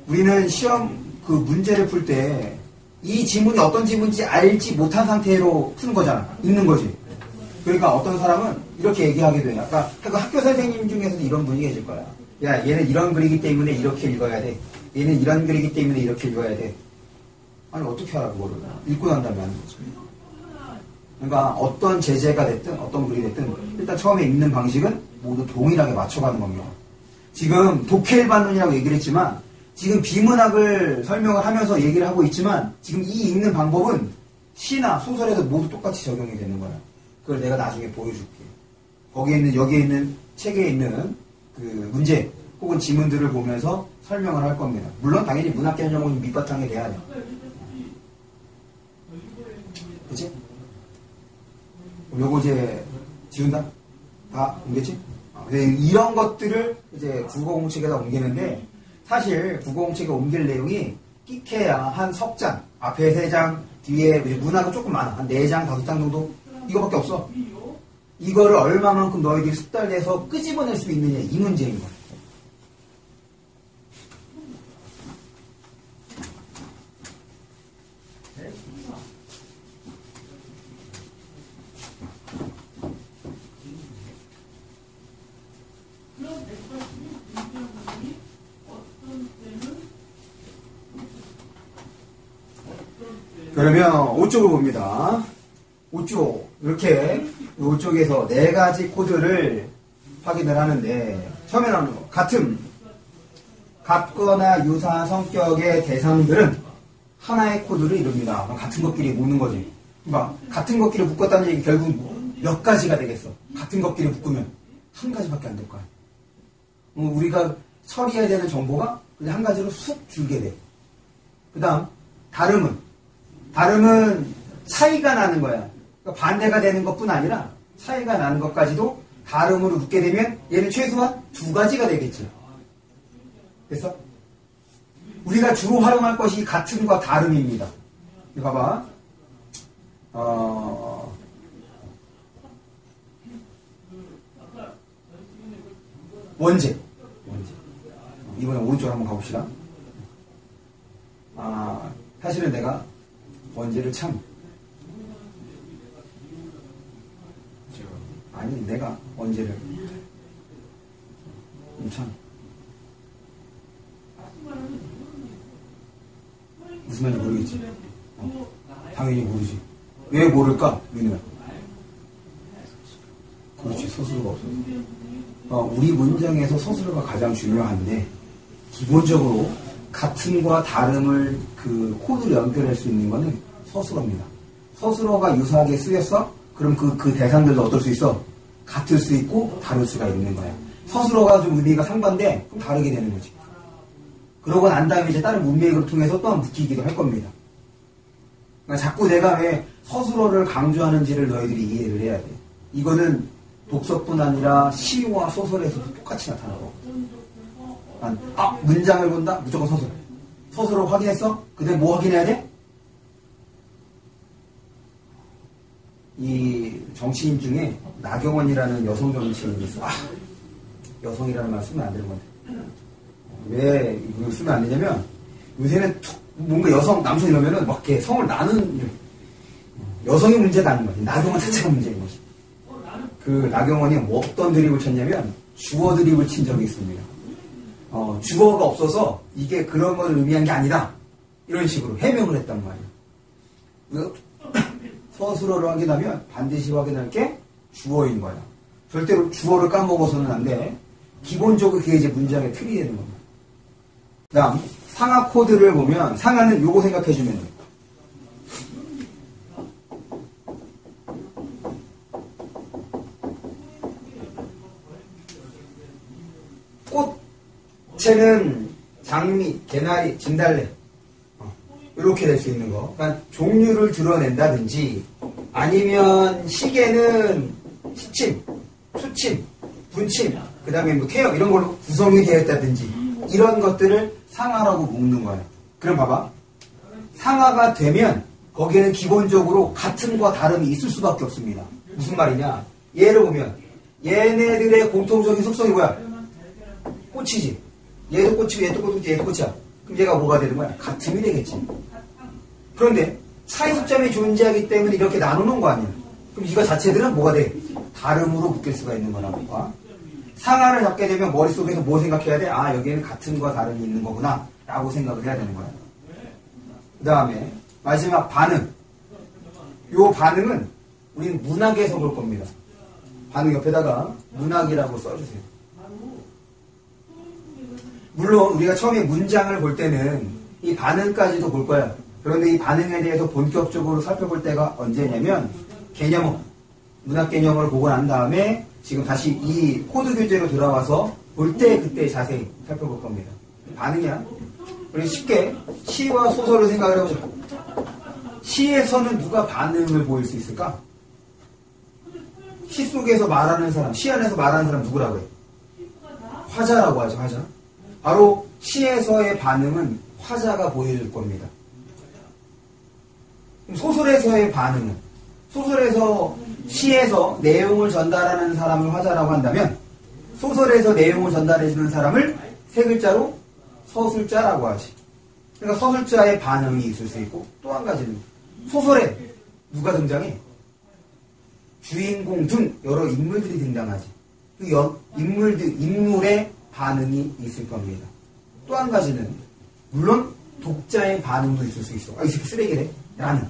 우리는 시험 그 문제를 풀 때 이 지문이 어떤 지문인지 알지 못한 상태로 푸는 거잖아. 읽는 거지. 그러니까 어떤 사람은 이렇게 얘기하게 돼. 아까 학교 선생님 중에서도 이런 분이 계실 거야. 야, 얘는 이런 글이기 때문에 이렇게 읽어야 돼. 얘는 이런 글이기 때문에 이렇게 읽어야 돼. 아니, 어떻게 알아, 그거를. 읽고 난 다음에 하는 거지. 그러니까 어떤 제재가 됐든 어떤 글이 됐든 일단 처음에 읽는 방식은 모두 동일하게 맞춰가는 겁니다. 지금 독해일반론이라고 얘기를 했지만 지금 비문학을 설명을 하면서 얘기를 하고 있지만 지금 이 읽는 방법은 시나 소설에도 모두 똑같이 적용이 되는 거야. 그걸 내가 나중에 보여줄게. 여기에 있는 책에 있는 그 문제 혹은 지문들을 보면서 설명을 할 겁니다. 물론 당연히 문학 개념은 밑바탕에 돼야 돼. 그치? 요거 이제 지운다? 다 옮겼지? 이런 것들을 이제 국어공책에다 옮기는데, 사실 국어공책에 옮길 내용이 끼케야 한 석 장, 앞에 3장, 뒤에 문화가 조금 많아. 한 4장, 5장 정도? 이거밖에 없어. 이거를 얼마만큼 너희들이 숙달돼서 끄집어낼 수 있느냐, 이 문제인 거야. 그러면 5쪽을 봅니다. 5쪽 이렇게 5쪽에서 4가지 코드를 확인을 하는데, 처음에 나오는 거 같음, 같거나 유사한 성격의 대상들은 하나의 코드를 이룹니다. 같은 것끼리 묶는 거지. 그러니까 같은 것끼리 묶었다는 얘기 결국 몇 가지가 되겠어. 같은 것끼리 묶으면 한 가지밖에 안 될 거야. 우리가 처리해야 되는 정보가 그냥 한 가지로 쑥 줄게 돼. 그 다음 다름은 차이가 나는 거야. 그러니까 반대가 되는 것뿐 아니라 차이가 나는 것까지도 다름으로 묶게 되면 얘는 최소한 2가지가 되겠지. 됐어? 우리가 주로 활용할 것이 같음과 다름입니다. 이거 봐봐. 원제. 이번에 오른쪽으로 한번 가봅시다. 사실은 내가 원제를 내가 원제를 무슨 말인지 모르겠지. 당연히 모르지. 왜 모를까? 민우야. 그렇지, 서술어가 없어서. 우리 문장에서 서술어가 가장 중요한데, 기본적으로 같음과 다름을 그 코드로 연결할 수 있는 거는 서술어입니다. 서술어가 유사하게 쓰였어? 그럼 그 대상들도 어떨 수 있어? 같을 수 있고 다를 수가 있는 거야. 서술어가 좀 의미가 상반돼? 그럼 다르게 되는 거지. 그러고 난 다음에 이제 다른 문맥을 통해서 또한 묶이기도 할 겁니다. 그러니까 자꾸 내가 왜 서술어를 강조하는지를 너희들이 이해를 해야 돼. 이거는 독서뿐 아니라 시와 소설에서도 똑같이 나타나고. 문장을 본다? 무조건 서술. 서술어 확인했어? 그 다음에 뭐 확인해야 돼? 이 정치인 중에 나경원이라는 여성 정치인이 있어. 여성이라는 말 쓰면 안 되는 건데. 왜 이걸 쓰면 안 되냐면, 요새는 뭔가 남성 이러면은 막 이렇게 성을 나눈, 여성이 문제가 아닌 거지. 나경원 자체가 문제인 거지. 그 나경원이 어떤 드립을 쳤냐면, 주어 드립을 친 적이 있습니다. 주어가 없어서 이게 그런 걸 의미한 게 아니다. 이런 식으로 해명을 했단 말이에요. 서술어를 확인하면 반드시 확인할 게 주어인 거야. 절대로 주어를 까먹어서는 안 돼. 기본적으로 그게 이제 문장의 틀이 되는 겁니다. 그 다음, 상하 코드를 보면, 상하는 요거 생각해주면 돼. 꽃채는 장미, 개나리, 진달래. 이렇게 될 수 있는 거. 그러니까 종류를 드러낸다든지, 아니면 시계는 시침, 초침, 분침, 그 다음에 뭐 태엽 이런 걸로 구성이 되어 있다든지, 이런 것들을 상하라고 묶는 거예요. 그럼 봐봐. 상하가 되면 거기에는 기본적으로 같음과 다름이 있을 수밖에 없습니다. 무슨 말이냐? 얘를 보면 얘네들의 공통적인 속성이 뭐야? 꽃이지. 얘도 꽃이고 얘도 꽃이고 얘도 꽃이야. 그럼 얘가 뭐가 되는 거야? 같음이 되겠지. 그런데 차이점이 존재하기 때문에 이렇게 나누는 거 아니야. 그럼 이거 자체들은 뭐가 돼? 다름으로 묶일 수가 있는 거라는 거야. 상하를 잡게 되면 머릿속에서 뭐 생각해야 돼? 여기에는 같음과 다름이 있는 거구나 라고 생각을 해야 되는 거야. 그 다음에 마지막 반응. 요 반응은 우리는 문학에서 볼 겁니다. 반응 옆에다가 문학이라고 써주세요. 물론 우리가 처음에 문장을 볼 때는 이 반응까지도 볼 거야. 그런데 이 반응에 대해서 본격적으로 살펴볼 때가 언제냐면 개념어, 문학 개념을 보고 난 다음에 지금 다시 이 코드 교재로 들어와서 볼 때 그때 자세히 살펴볼 겁니다. 반응이야. 우리 쉽게 시와 소설을 생각을 해보자. 시에서는 누가 반응을 보일 수 있을까? 시 속에서 말하는 사람, 시 안에서 말하는 사람 누구라고 해? 화자라고 하죠, 화자. 바로 시에서의 반응은 화자가 보여줄 겁니다. 소설에서의 반응은, 소설에서 시에서 내용을 전달하는 사람을 화자라고 한다면 소설에서 내용을 전달해주는 사람을 세 글자로 서술자라고 하지. 그러니까 서술자의 반응이 있을 수 있고, 또 한 가지는 소설에 누가 등장해? 주인공 등 여러 인물들이 등장하지. 그 인물의 반응이 있을 겁니다. 또 한 가지는 물론 독자의 반응도 있을 수 있어. 아, 이 새끼 쓰레기래? 라는.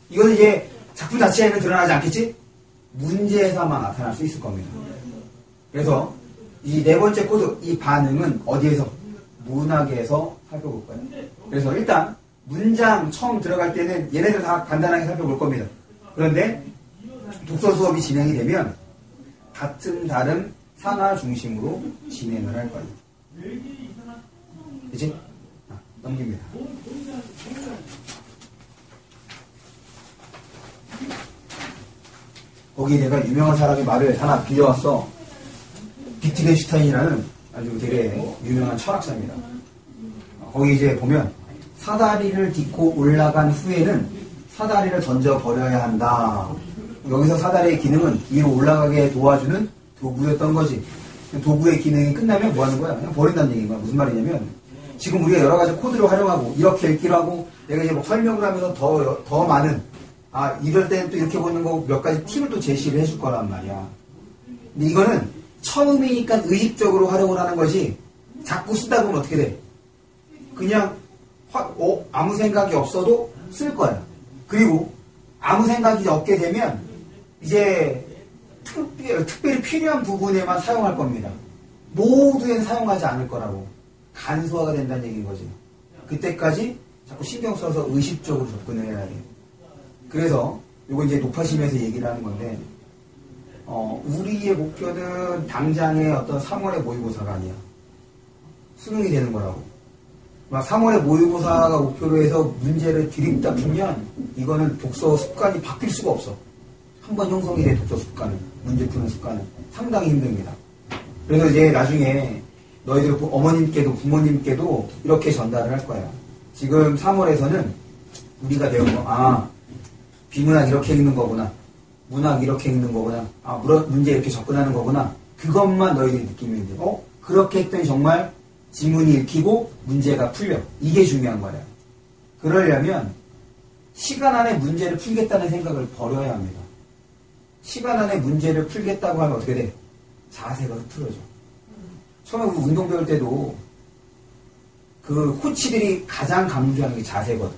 이거는 이제 작품 자체에는 드러나지 않겠지? 문제에서만 나타날 수 있을 겁니다. 그래서 이 네 번째 코드, 이 반응은 어디에서? 문학에서 살펴볼 거예요. 그래서 일단 문장 처음 들어갈 때는 얘네들 다 간단하게 살펴볼 겁니다. 그런데 독서 수업이 진행이 되면 같은 다른 산화 중심으로 진행을 할 거예요. 그치? 넘깁니다. 거기 내가 유명한 사람의 말을 하나 빌려왔어. 비트겐슈타인이라는 아주 되게 유명한 철학자입니다. 거기 이제 보면 사다리를 딛고 올라간 후에는 사다리를 던져버려야 한다. 여기서 사다리의 기능은 위로 올라가게 도와주는 도구였던 거지. 도구의 기능이 끝나면 뭐 하는 거야? 그냥 버린다는 얘기인 거야. 무슨 말이냐면 지금 우리가 여러 가지 코드를 활용하고 이렇게 읽기로 하고 내가 이제 뭐 설명을 하면서 더 많은 이럴 때는 또 이렇게 보는 거 몇 가지 팁을 또 제시를 해줄 거란 말이야. 근데 이거는 처음이니까 의식적으로 활용을 하는 것이 자꾸 쓰다 보면 어떻게 돼? 그냥 아무 생각이 없어도 쓸 거야. 그리고 아무 생각이 없게 되면 이제 특별히 필요한 부분에만 사용할 겁니다. 모두에는 사용하지 않을 거라고. 간소화가 된다는 얘기인 거지. 그때까지 자꾸 신경 써서 의식적으로 접근을 해야 돼. 그래서 이거 이제 높아심에서 얘기를 하는 건데 우리의 목표는 당장의 어떤 3월의 모의고사가 아니야. 수능이 되는 거라고. 막 3월의 모의고사가 목표로 해서 문제를 드립다 풀면 이거는 독서 습관이 바뀔 수가 없어. 한번 형성이 된 독서 습관은, 문제 푸는 습관은 상당히 힘듭니다. 그래서 이제 나중에 너희들 어머님께도 부모님께도 이렇게 전달을 할 거야. 지금 3월에서는 우리가 배운 거, 비문학 이렇게 읽는 거구나. 문학 이렇게 읽는 거구나. 문제 이렇게 접근하는 거구나. 그것만 너희들이 느끼면 돼. 그렇게 했더니 정말 지문이 읽히고 문제가 풀려. 이게 중요한 거야. 그러려면 시간 안에 문제를 풀겠다는 생각을 버려야 합니다. 시간 안에 문제를 풀겠다고 하면 어떻게 돼? 자세가 흐트러져. 처음에 우리 운동 배울 때도 그 코치들이 가장 강조하는 게 자세거든.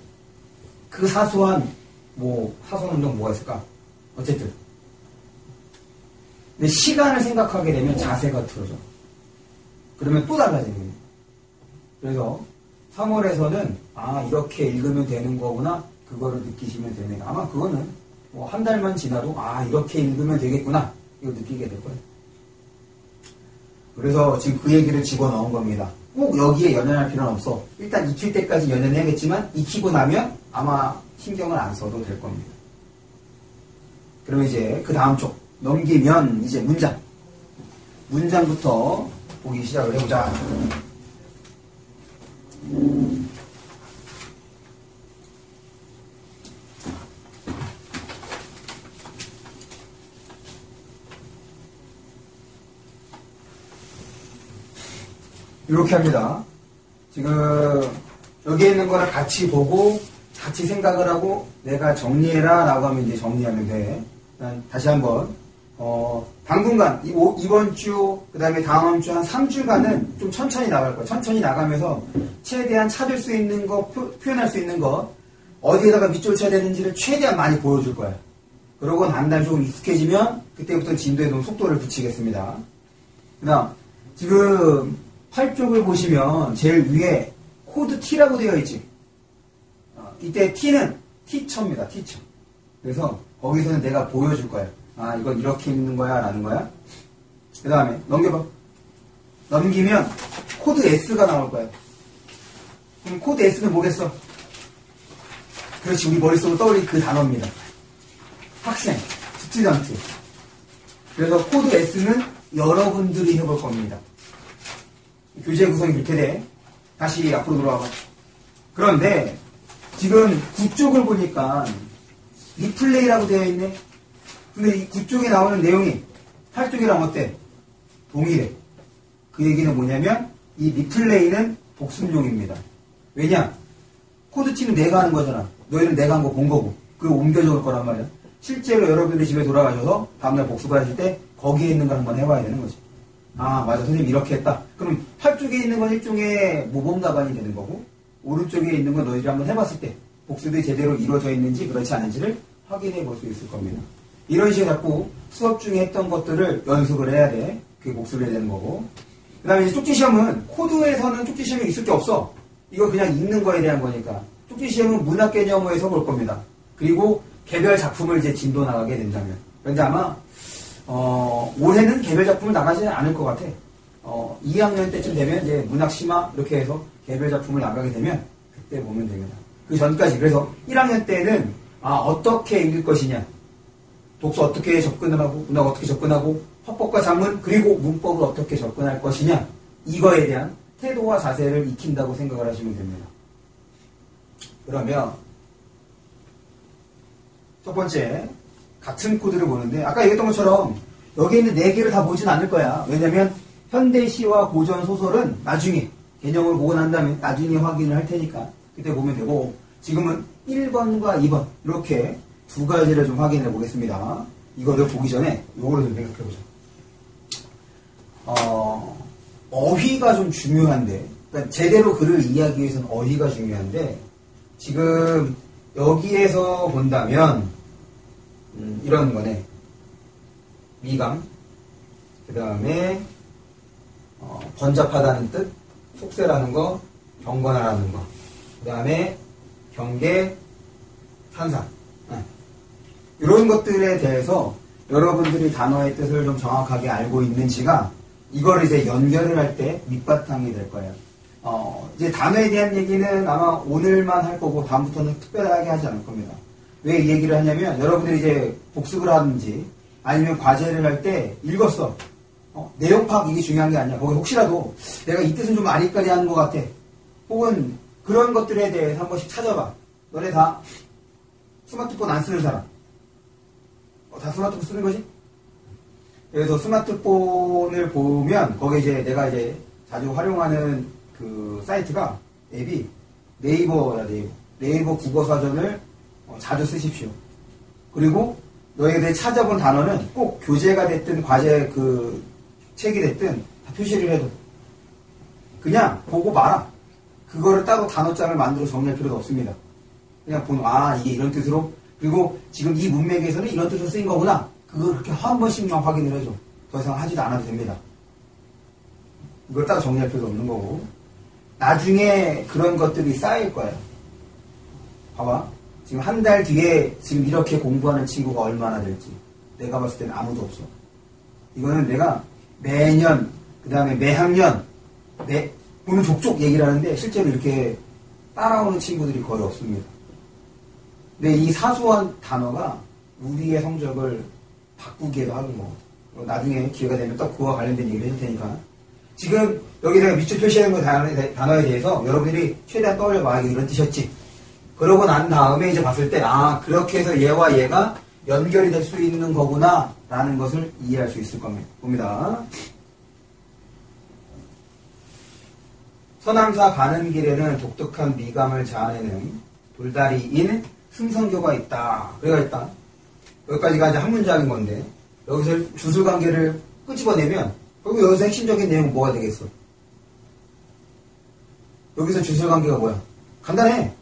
그 사소한 사소한 운동 뭐가 있을까? 어쨌든. 근데 시간을 생각하게 되면 자세가 흐트러져. 그러면 또 달라지는 거예요. 그래서 3월에서는 이렇게 읽으면 되는 거구나. 그거를 느끼시면 되네. 아마 그거는 한 달만 지나도 이렇게 읽으면 되겠구나. 이거 느끼게 될 거예요. 그래서 지금 그 얘기를 집어넣은 겁니다. 꼭 여기에 연연할 필요는 없어. 일단 익힐 때까지 연연해야겠지만 익히고 나면 아마 신경을 안 써도 될 겁니다. 그러면 이제 그 다음 쪽 넘기면 이제 문장부터 보기 시작을 해보자. 이렇게 합니다. 지금 여기에 있는 거를 같이 보고 같이 생각을 하고 내가 정리해라 라고 하면 이제 정리하면 돼. 다시 한번 당분간 이번 주 그 다음에 다음 주 한 3주간은 좀 천천히 나갈 거야. 천천히 나가면서 최대한 찾을 수 있는 거 표현할 수 있는 거 어디에다가 밑줄 쳐야 되는지를 최대한 많이 보여줄 거야. 그러고 난 다음에 조금 익숙해지면 그때부터 진도에 좀 속도를 붙이겠습니다. 그 다음 지금 8쪽을 보시면 제일 위에 코드 T라고 되어 있지. 이때 T는 티처입니다. 티처. 그래서 거기서는 내가 보여줄 거야. 이건 이렇게 읽는 거야 라는 거야. 그 다음에 넘겨봐. 넘기면 코드 S가 나올 거야. 그럼 코드 S는 뭐겠어? 그렇지, 우리 머릿속으로 떠올린 그 단어입니다. 학생, 스튜던트. 그래서 코드 S는 여러분들이 해볼 겁니다. 교재 구성이 그렇게 돼. 다시 앞으로 돌아와봐. 그런데 지금 9쪽을 보니까 리플레이라고 되어 있네. 근데 이 9쪽에 나오는 내용이 8쪽이랑 어때? 동일해. 그 얘기는 뭐냐면 이 리플레이는 복습용입니다. 왜냐? 코드치는 내가 하는 거잖아. 너희는 내가 한 거 본 거고. 그리고 옮겨 적을 거란 말이야. 실제로 여러분들이 집에 돌아가셔서 다음날 복습을 하실 때 거기에 있는 걸 한번 해봐야 되는 거지. 아, 맞아. 선생님 이렇게 했다. 그럼 8쪽에 있는 건 일종의 모범 답안이 되는 거고, 오른쪽에 있는 건 너희들이 한번 해봤을 때 복습이 제대로 이루어져 있는지 그렇지 않은지를 확인해 볼 수 있을 겁니다. 이런 식으로 자꾸 수업 중에 했던 것들을 연습을 해야 돼. 그게 복습을 해야 되는 거고. 그 다음에 이제 쪽지시험은 코드에서는 쪽지시험이 있을 게 없어. 이거 그냥 읽는 거에 대한 거니까. 쪽지시험은 문학 개념에서 볼 겁니다. 그리고 개별 작품을 이제 진도 나가게 된다면. 그런데 아마 올해는 개별 작품을 나가지 않을 것 같아. 2학년 때쯤 되면 이제 문학 심화 이렇게 해서 개별 작품을 나가게 되면 그때 보면 됩니다. 그 전까지. 그래서 1학년 때는 어떻게 읽을 것이냐, 독서 어떻게 접근을 하고, 문학 어떻게 접근하고, 화법과 작문 그리고 문법을 어떻게 접근할 것이냐, 이거에 대한 태도와 자세를 익힌다고 생각을 하시면 됩니다. 그러면 첫 번째 같은 코드를 보는데 아까 얘기했던 것처럼 여기 있는 4개를 다 보진 않을 거야. 왜냐면 현대시와 고전 소설은 나중에 개념을 보고 난 다음에 나중에 확인을 할 테니까 그때 보면 되고, 지금은 1번과 2번 이렇게 두 가지를 좀 확인해 보겠습니다. 이거를 보기 전에 이거를 좀 생각해 보자. 어휘가 좀 중요한데, 그러니까 제대로 글을 이해하기 위해서는 어휘가 중요한데, 지금 여기에서 본다면 이런 거네. 미감, 그 다음에 번잡하다는 뜻, 속세라는 거, 경건하라는 거, 그 다음에 경계, 산상, 이런 것들에 대해서 여러분들이 단어의 뜻을 좀 정확하게 알고 있는지가 이거를 이제 연결을 할 때 밑바탕이 될 거예요. 이제 단어에 대한 얘기는 아마 오늘만 할 거고 다음부터는 특별하게 하지 않을 겁니다. 왜 이 얘기를 하냐면 여러분들이 이제 복습을 하든지 아니면 과제를 할 때 읽었어. 내용 파악 이게 중요한 게 아니야. 거기 혹시라도 내가 이 뜻은 좀 아리까리 하는 것 같아. 혹은 그런 것들에 대해서 한 번씩 찾아봐. 너네 다 스마트폰 안 쓰는 사람. 다 스마트폰 쓰는 거지? 그래서 스마트폰을 보면 거기 이제 내가 이제 자주 활용하는 그 사이트가 앱이 네이버야. 네이버 국어사전을 자주 쓰십시오. 그리고 너희들이 찾아본 단어는 꼭 교재가 됐든 과제 그 책이 됐든 다 표시를 해도 그냥 보고 말아. 그거를 따로 단어장을 만들어 정리할 필요도 없습니다. 그냥 보면 이게 이런 뜻으로, 그리고 지금 이 문맥에서는 이런 뜻으로 쓰인 거구나. 그걸 그렇게 한 번씩만 확인을 해줘. 더 이상 하지도 않아도 됩니다. 이걸 따로 정리할 필요도 없는 거고, 나중에 그런 것들이 쌓일 거예요. 봐봐. 지금 한 달 뒤에 지금 이렇게 공부하는 친구가 얼마나 될지 내가 봤을 때는 아무도 없어. 이거는 내가 매년, 그 다음에 매학년, 오늘 족족 얘기를 하는데 실제로 이렇게 따라오는 친구들이 거의 없습니다. 근데 이 사소한 단어가 우리의 성적을 바꾸기도 하는 거. 나중에 기회가 되면 또 그와 관련된 얘기를 해줄 테니까. 지금 여기 내가 밑줄 표시하는 거 단어에 대해서 여러분들이 최대한 떠올려봐. 이게 이런 뜻이었지. 그러고 난 다음에 이제 봤을 때 그렇게 해서 얘와 얘가 연결이 될 수 있는 거구나 라는 것을 이해할 수 있을 겁니다. 봅니다. 서남사 가는 길에는 독특한 미감을 자아내는 돌다리인 승성교가 있다. 그래가 있다. 여기까지가 이제 한 문장인 건데 여기서 주술관계를 끄집어내면 결국 여기서 핵심적인 내용은 뭐가 되겠어? 여기서 주술관계가 뭐야? 간단해.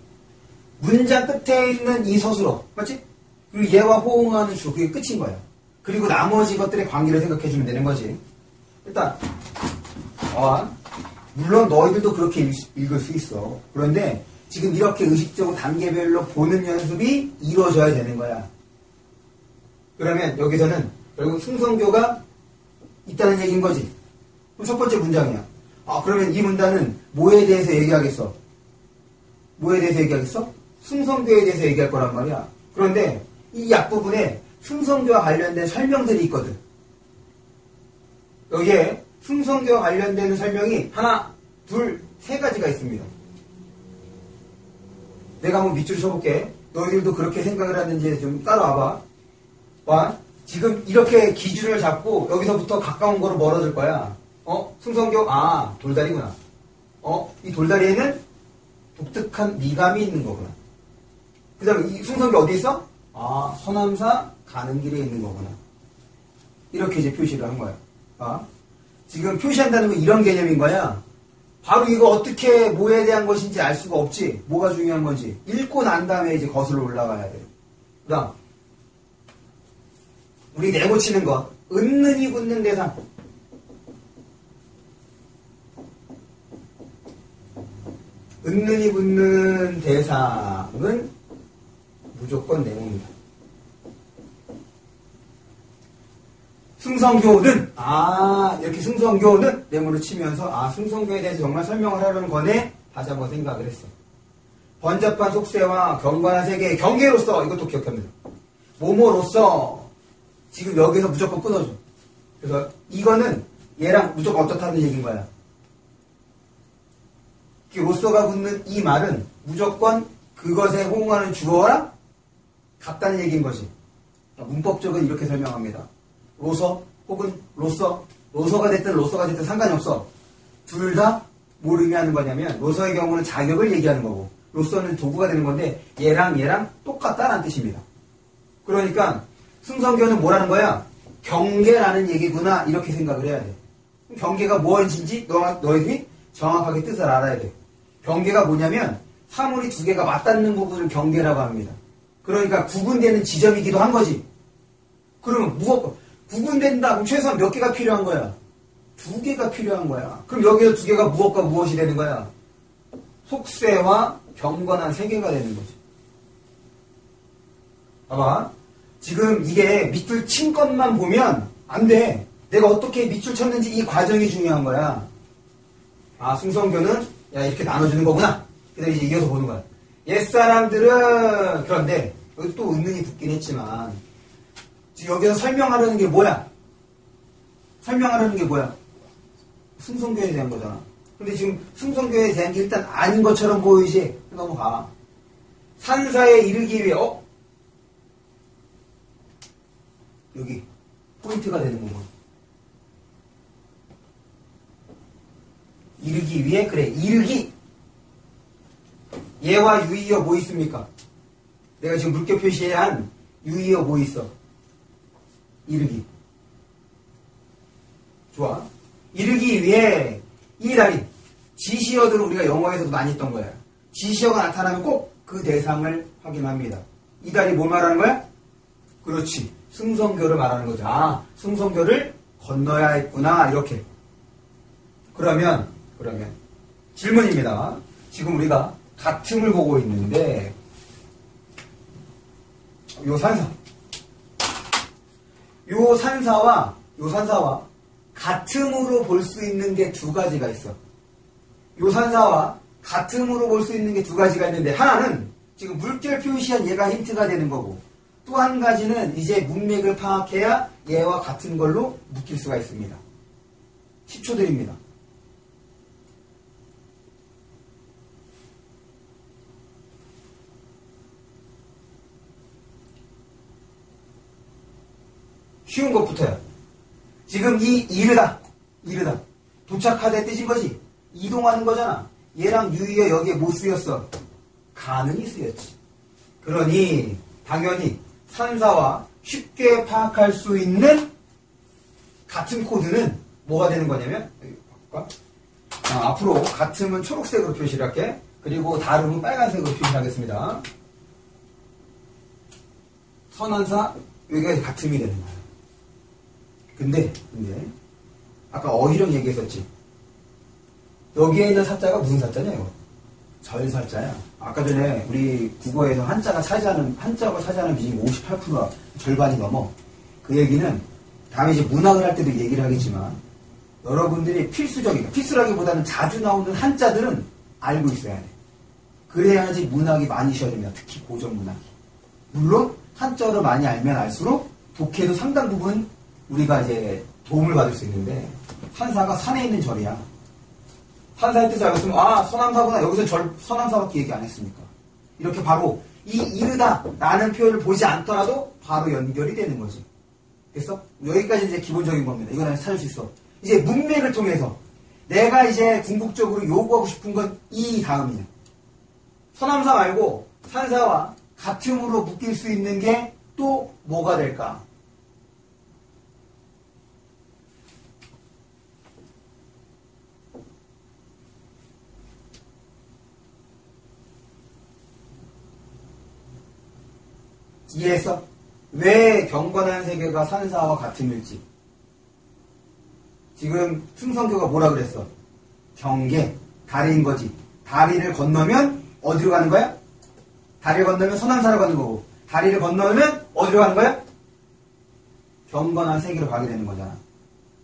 문장 끝에 있는 이 서술어, 맞지? 그리고 얘와 호응하는 주, 그게 끝인 거야. 그리고 나머지 것들의 관계를 생각해주면 되는 거지. 일단 물론 너희들도 그렇게 읽을 수 있어. 그런데 지금 이렇게 의식적으로 단계별로 보는 연습이 이루어져야 되는 거야. 그러면 여기서는 결국 승성교가 있다는 얘기인 거지. 그럼 첫 번째 문장이야. 그러면 이 문단은 뭐에 대해서 얘기하겠어? 뭐에 대해서 얘기하겠어? 승성교에 대해서 얘기할 거란 말이야. 그런데 이 앞부분에 승성교와 관련된 설명들이 있거든. 여기에 승성교와 관련된 설명이 하나, 둘, 세 가지가 있습니다. 내가 한번 밑줄 쳐볼게. 너희들도 그렇게 생각을 하는지 좀 따라와봐. 와, 지금 이렇게 기준을 잡고 여기서부터 가까운 거로 멀어질 거야. 승성교, 돌다리구나. 이 돌다리에는 독특한 미감이 있는 거구나. 그 다음에 이 승성교 어디 있어? 서남사 가는 길에 있는 거구나. 이렇게 이제 표시를 한 거야. 지금 표시한다는 건 이런 개념인 거야. 바로 이거 어떻게 뭐에 대한 것인지 알 수가 없지. 뭐가 중요한 건지. 읽고 난 다음에 이제 거슬러 올라가야 돼. 그 다음. 우리 내고치는 것. 은는이 붙는 대상. 은는이 붙는 대상은 무조건 네모입니다. 승성교는 이렇게 승성교는 네모를 치면서 승성교에 대해서 정말 설명을 하려는 거네. 다시 한번 생각을 했어. 번잡한 속세와 경관한 세계의 경계로서 이것도 기억합니다. 모모로서 지금 여기서 무조건 끊어줘. 그래서 이거는 얘랑 무조건 어떻다는 얘기인 거야. 로서가 붙는 이 말은 무조건 그것에 호응하는 주어랑 같다는 얘기인 것이. 문법적으로 이렇게 설명합니다. 로서 혹은 로서가 됐든 로서가 됐든 상관이 없어. 둘 다 뭘 의미하는 거냐면 로서의 경우는 자격을 얘기하는 거고 로서는 도구가 되는 건데 얘랑 똑같다라는 뜻입니다. 그러니까 승성교는 뭐라는 거야? 경계라는 얘기구나 이렇게 생각을 해야 돼. 경계가 무엇인지 너희들이 정확하게 뜻을 알아야 돼. 경계가 뭐냐면 사물이 두 개가 맞닿는 부분을 경계라고 합니다. 그러니까 구분되는 지점이기도 한 거지. 그러면 구분된다. 그럼 최소한 몇 개가 필요한 거야? 두 개가 필요한 거야. 그럼 여기서 두 개가 무엇과 무엇이 되는 거야? 속세와 경건한 세 개가 되는 거지. 봐봐. 지금 이게 밑줄 친 것만 보면 안 돼. 내가 어떻게 밑줄 쳤는지 이 과정이 중요한 거야. 승성교는 이렇게 나눠주는 거구나. 그래서 이제 이어서 보는 거야. 옛사람들은 그런데 여기 또 은근히 붙긴 했지만 지금 여기서 설명하려는 게 뭐야? 승성교에 대한 거잖아. 근데 지금 승성교에 대한 게 일단 아닌 것처럼 보이지? 넘어가. 산사에 이르기 위해 여기 포인트가 되는 부분. 이르기 위해 이르기. 얘와 유의어 뭐 있습니까? 내가 지금 물결 표시한 유의어 뭐 있어? 이르기. 좋아. 이르기 위해 이 다리. 지시어들은 우리가 영어에서도 많이 했던 거야. 지시어가 나타나면 꼭 그 대상을 확인합니다. 이 다리 뭘 말하는 거야? 그렇지. 승성교를 말하는 거죠. 승성교를 건너야 했구나. 이렇게. 그러면 질문입니다. 지금 우리가 같음을 보고 있는데 요 산사와 같음으로 볼 수 있는 게 두 가지가 있어. 요 산사와 같음으로 볼 수 있는 게 두 가지가 있는데 하나는 지금 물결 표시한 얘가 힌트가 되는 거고 또 한 가지는 이제 문맥을 파악해야 얘와 같은 걸로 묶일 수가 있습니다. 10초 드립니다. 쉬운 것부터요. 지금 이 이르다 도착하다의 뜻인 거지. 이동하는 거잖아. 얘랑 유의어 여기에 뭐 쓰였어? 가능이 쓰였지. 그러니 당연히 산사와 쉽게 파악할 수 있는 같은 코드는 뭐가 되는 거냐면 앞으로 같음은 초록색으로 표시를 할게. 그리고 다름은 빨간색으로 표시를 하겠습니다. 선한사 여기가 같음이 되는 거야. 근데 아까 어휘력 얘기했었지. 여기에 있는 사자가 무슨 사자냐 이거? 절사자야. 아까 전에 우리 국어에서 한자가 차지하는 비중이 58%가 절반이 넘어. 그 얘기는 다음에 이제 문학을 할 때도 얘기를 하겠지만 여러분들이 필수라기보다는 자주 나오는 한자들은 알고 있어야 돼. 그래야지 문학이 많이 쉬어집니다. 특히 고전 문학이. 물론 한자어를 많이 알면 알수록 독해도 상당 부분 우리가 이제 도움을 받을 수 있는데, 산사가 산에 있는 절이야. 산사의 뜻을 알고 있으면 서남사구나. 여기서 서남사밖에 얘기 안 했으니까. 이렇게 바로 이르다 라는 표현을 보지 않더라도 바로 연결이 되는 거지. 됐어? 여기까지 이제 기본적인 겁니다. 이건 찾을 수 있어. 이제 문맥을 통해서 내가 이제 궁극적으로 요구하고 싶은 건 이 다음이야. 서남사 말고 산사와 같음으로 묶일 수 있는 게 또 뭐가 될까? 이해했어? 왜 경건한 세계가 산사와 같음일지. 지금 승성교가 뭐라 그랬어? 경계, 다리인 거지. 다리를 건너면 어디로 가는 거야? 다리를 건너면 서남사로 가는 거고, 다리를 건너면 어디로 가는 거야? 경건한 세계로 가게 되는 거잖아.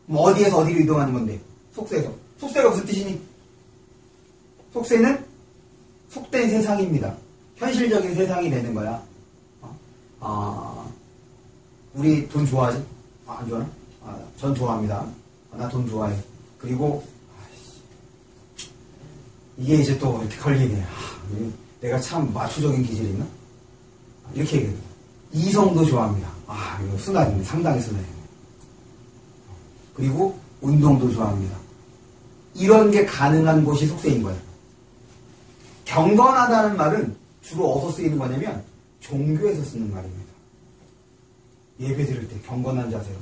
그럼 어디에서 어디로 이동하는 건데? 속세에서. 속세가 무슨 뜻이니? 속세는 속된 세상입니다. 현실적인 세상이 되는 거야. 우리 돈 좋아하지? 안 좋아하나? 전 좋아합니다. 나 돈 좋아해. 그리고 이게 이제 또 이렇게 걸리네. 내가 참 마초적인 기질이 있나? 이렇게 얘기해요. 이성도 좋아합니다. 이거 순간입니다. 상당히 순간이에요. 그리고 운동도 좋아합니다. 이런 게 가능한 곳이 속세인 거예요. 경건하다는 말은 주로 어디서 쓰이는 거냐면 종교에서 쓰는 말입니다. 예배 드릴 때 경건한 자세로,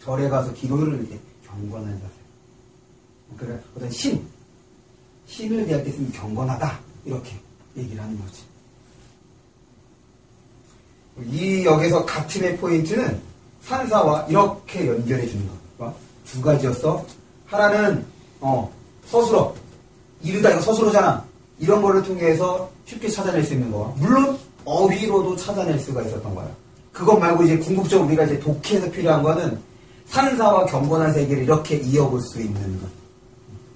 절에 가서 기도를 드릴 때 경건한 자세로. 그러니까 어떤 신을 대할 때 쓰면 경건하다 이렇게 얘기를 하는 거지. 이 역에서 같음의 포인트는 산사와 이렇게 연결해 주는 거. 두 가지였어. 하나는 서술어, 이르다 이거 서술어잖아. 이런 거를 통해서 쉽게 찾아낼 수 있는 거. 물론 어휘로도 찾아낼 수가 있었던 거야. 그것 말고 이제 궁극적으로 우리가 이제 독해에서 필요한 거는 산사와 경건한 세계를 이렇게 이어볼 수 있는 것.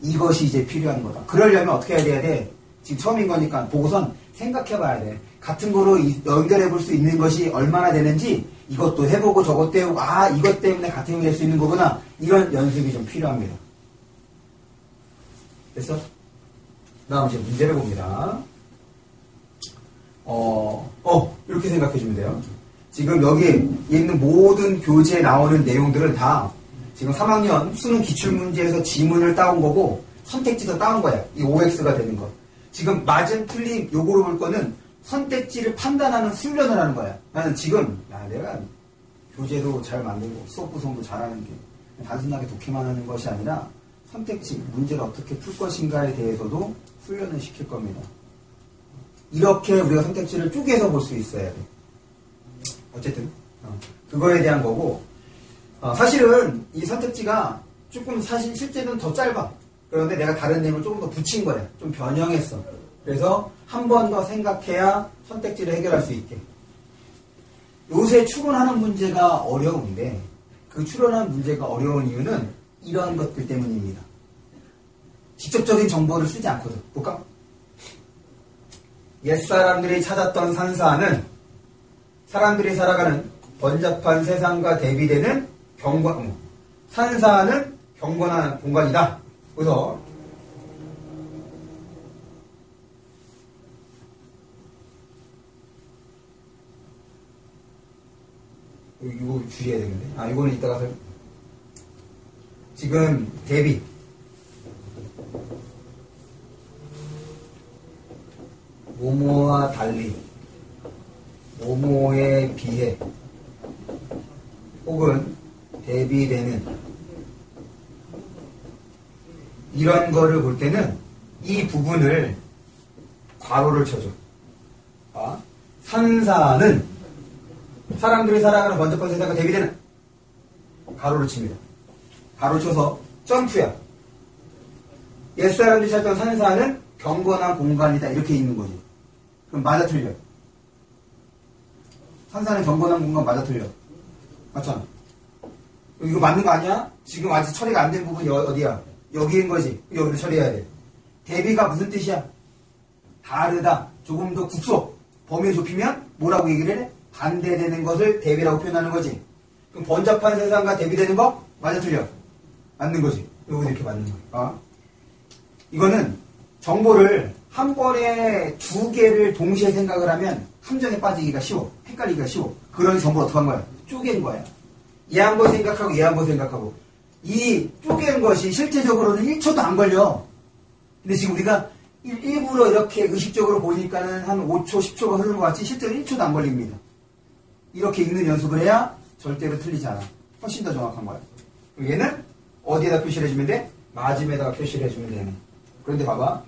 이것이 이제 필요한 거다. 그러려면 어떻게 해야 돼? 지금 처음인 거니까 보고선 생각해 봐야 돼. 같은 거로 연결해 볼 수 있는 것이 얼마나 되는지 이것도 해보고 저것도 해보고 이것 때문에 같은 게 될 수 있는 거구나. 이런 연습이 좀 필요합니다. 됐어? 다음 이제 문제를 봅니다. 이렇게 생각해 주면 돼요. 지금 여기 있는 모든 교재에 나오는 내용들은 다 지금 3학년 수능 기출문제에서 지문을 따온 거고 선택지도 따온 거야. 이 OX가 되는 거. 지금 맞은 틀림 요거로 볼 거는 선택지를 판단하는 훈련을 하는 거야. 나는 지금 내가 교재도 잘 만들고 수업 구성도 잘하는 게 단순하게 독해만 하는 것이 아니라 선택지, 문제를 어떻게 풀 것인가에 대해서도 훈련을 시킬 겁니다. 이렇게 우리가 선택지를 쪼개서 볼 수 있어야 돼. 어쨌든 그거에 대한 거고, 사실은 이 선택지가 조금 사실 실제는 더 짧아. 그런데 내가 다른 내용을 조금 더 붙인 거야. 좀 변형했어. 그래서 한 번 더 생각해야 선택지를 해결할 수 있게. 요새 추론하는 문제가 어려운데 그 추론하는 문제가 어려운 이유는 이런 것들 때문입니다. 직접적인 정보를 쓰지 않거든. 볼까? 옛사람들이 찾았던 산사는 사람들이 살아가는 번잡한 세상과 대비되는 산사는 경건한 공간이다. 그래서 이거 주의해야 되는데. 이거는 이따가 지금 대비. 모모와 달리, 모모에 비해, 혹은 대비되는 이런 거를 볼 때는 이 부분을 괄호를 쳐줘. 산사는 사람들이 살아가는 번잡한 세상과 대비되는 가로를 칩니다. 가로를 쳐서 점프야. 옛사람들이 찾던 산사는 경건한 공간이다. 이렇게 있는 거지. 그럼 맞아 틀려? 산사는 경건한 공간 맞아 틀려? 맞잖아. 이거 맞는 거 아니야? 지금 아직 처리가 안 된 부분이 어디야? 여기인 거지. 여기를 처리해야 돼. 대비가 무슨 뜻이야? 다르다, 조금 더 국소, 범위 좁히면 뭐라고 얘기를 해? 반대되는 것을 대비라고 표현하는 거지. 그럼 번잡한 세상과 대비되는 거? 맞아, 틀려? 맞는 거지. 여기도 이렇게 맞는 거야. 이거는 정보를 한 번에 두 개를 동시에 생각을 하면 함정에 빠지기가 쉬워. 헷갈리기가 쉬워. 그러니 정보를 어떻게 한 거야? 쪼갠 거야. 얘 한 번 생각하고 얘 한 번 생각하고. 이 쪼갠 것이 실제적으로는 1초도 안 걸려. 근데 지금 우리가 일부러 이렇게 의식적으로 보니까는 한 5초, 10초가 흐르는 것 같지 실제로 1초도 안 걸립니다. 이렇게 읽는 연습을 해야 절대로 틀리지 않아. 훨씬 더 정확한 거야. 얘는 어디에다 표시를 해주면 돼? 마짐에다가 표시를 해주면 되네. 그런데 봐봐.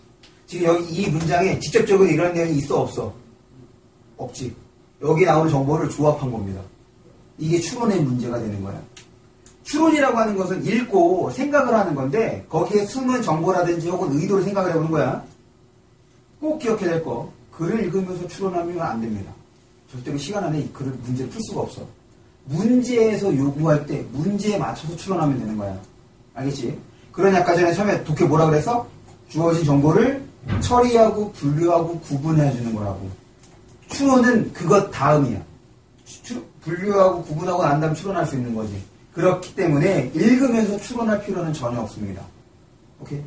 지금 여기 이 문장에 직접적으로 이런 내용이 있어 없어? 없지. 여기 나오는 정보를 조합한 겁니다. 이게 추론의 문제가 되는 거야. 추론이라고 하는 것은 읽고 생각을 하는 건데 거기에 숨은 정보라든지 혹은 의도를 생각을 해보는 거야. 꼭 기억해야 될 거. 글을 읽으면서 추론하면 안 됩니다. 절대로 시간 안에 이 글을 문제를 풀 수가 없어. 문제에서 요구할 때 문제에 맞춰서 추론하면 되는 거야. 알겠지? 그러니 아까 전에 처음에 독해 뭐라 그랬어? 주어진 정보를 처리하고 분류하고 구분해 주는 거라고. 추론은 그것 다음이야. 분류하고 구분하고 난 다음 추론할 수 있는 거지. 그렇기 때문에 읽으면서 추론할 필요는 전혀 없습니다. 오케이?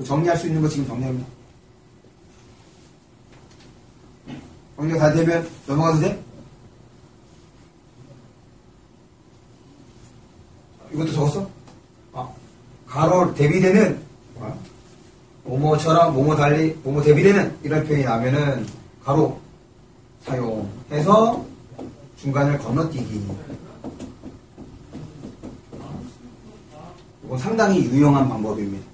정리할 수 있는 거 지금 정리합니다. 정리가 다 되면 넘어가도 돼? 이것도 적었어? 가로 대비되는 뭐뭐처럼 뭐뭐 달리 뭐뭐 대비되는 이런 표현이 나면은 가로 사용해서 중간을 건너뛰기. 이건 상당히 유용한 방법입니다.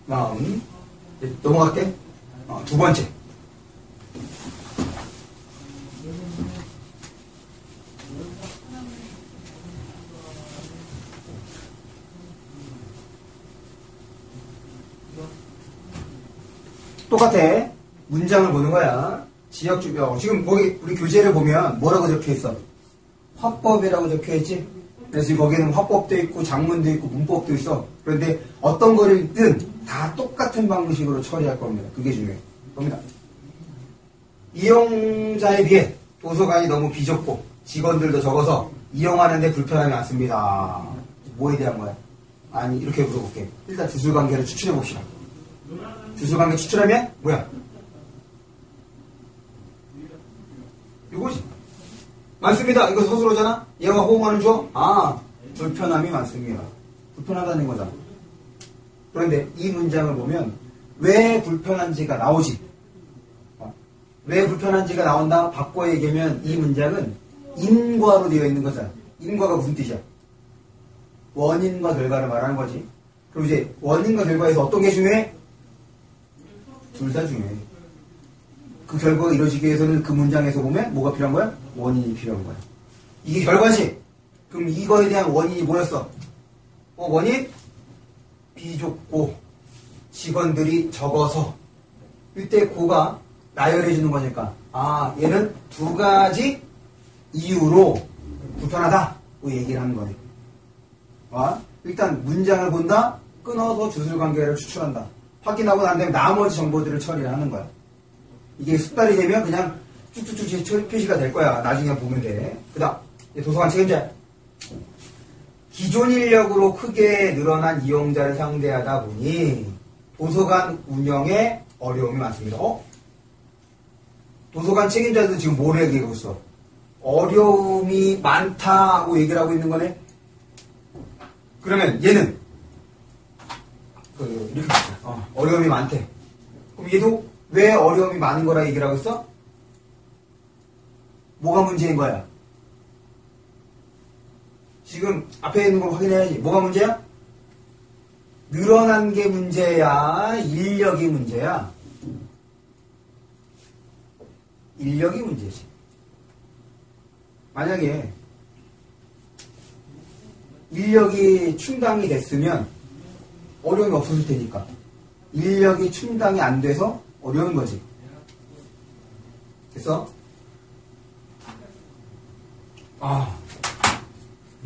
다음 넘어갈게. 두 번째. 똑같아. 문장을 보는 거야. 지역 주변. 지금 거기 우리 교재를 보면 뭐라고 적혀 있어? 화법이라고 적혀 있지? 그래서 거기는 화법도 있고 장문도 있고 문법도 있어. 그런데 어떤 거를 다 똑같은 방식으로 처리할 겁니다. 그게 중요해. 겁니다. 이용자에 비해 도서관이 너무 비좁고 직원들도 적어서 이용하는데 불편함이 많습니다. 뭐에 대한 거야? 아니 이렇게 물어볼게. 일단 주술관계를 추출해 봅시다. 주술관계 추출하면 뭐야? 이거지. 많습니다. 이거 서술어잖아? 얘와 호응하는 주어? 불편함이 많습니다. 불편하다는 거잖아. 그런데 이 문장을 보면 왜 불편한지가 나오지? 왜 불편한지가 나온다? 바꿔 얘기하면 이 문장은 인과로 되어 있는 거잖아. 인과가 무슨 뜻이야? 원인과 결과를 말하는 거지. 그럼 이제 원인과 결과에서 어떤 게 중요해? 둘 다 중요해. 그 결과가 이루어지기 위해서는 그 문장에서 보면 뭐가 필요한 거야? 원인이 필요한 거야. 이게 결과지? 그럼 이거에 대한 원인이 뭐였어? 원인? 비좁고 직원들이 적어서. 이때 고가 나열해 주는 거니까 얘는 두 가지 이유로 불편하다고 얘기를 하는 거네. 일단 문장을 본다. 끊어서 주술관계를 추출한다. 확인하고 난 다음에 나머지 정보들을 처리를 하는 거야. 이게 습관이 되면 그냥 쭉쭉쭉 표시가 될 거야. 나중에 보면 돼. 그 다음 도서관 책임자. 기존 인력으로 크게 늘어난 이용자를 상대하다 보니 도서관 운영에 어려움이 많습니다. 도서관 책임자도 지금 뭘 얘기하고 있어? 어려움이 많다고 얘기를 하고 있는 거네? 그러면 얘는 이렇게 어려움이 많대. 그럼 얘도 왜 어려움이 많은 거라 얘기를 하고 있어? 뭐가 문제인 거야? 지금 앞에 있는 걸 확인해야지. 뭐가 문제야? 늘어난 게 문제야? 인력이 문제야? 인력이 문제지. 만약에 인력이 충당이 됐으면 어려움이 없었을 테니까. 인력이 충당이 안 돼서 어려운 거지. 그래서 아,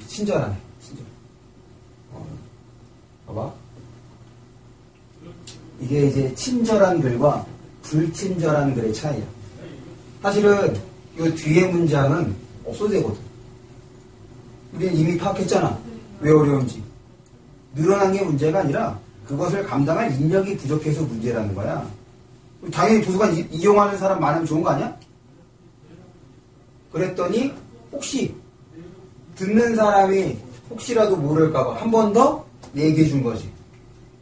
친절하네, 친절. 봐봐. 이게 이제 친절한 글과 불친절한 글의 차이야. 사실은 이 뒤에 문장은 없어도 되거든. 우리는 이미 파악했잖아. 왜 어려운지. 늘어난 게 문제가 아니라 그것을 감당할 인력이 부족해서 문제라는 거야. 당연히 도서관 이용하는 사람 많으면 좋은 거 아니야? 그랬더니 혹시 듣는 사람이 혹시라도 모를까봐 한 번 더 얘기해 준 거지.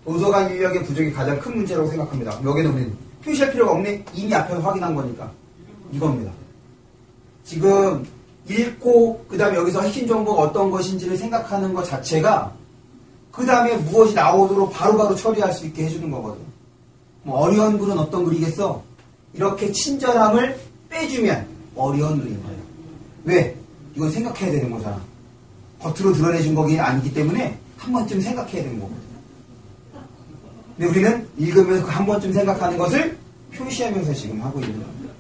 도서관 인력의 부족이 가장 큰 문제라고 생각합니다. 여기는 우리는 표시할 필요가 없네. 이미 앞에서 확인한 거니까. 이겁니다. 지금 읽고 그 다음에 여기서 핵심 정보가 어떤 것인지를 생각하는 것 자체가 그 다음에 무엇이 나오도록 바로바로 처리할 수 있게 해주는 거거든. 뭐 어려운 글은 어떤 글이겠어? 이렇게 친절함을 빼주면 어려운 글인 거예요. 왜? 이건 생각해야 되는 거잖아. 겉으로 드러내준 거기 아니기 때문에 한 번쯤 생각해야 되는 거거든. 근데 우리는 읽으면서 그 한 번쯤 생각하는 것을 표시하면서 지금 하고 있는 겁니다.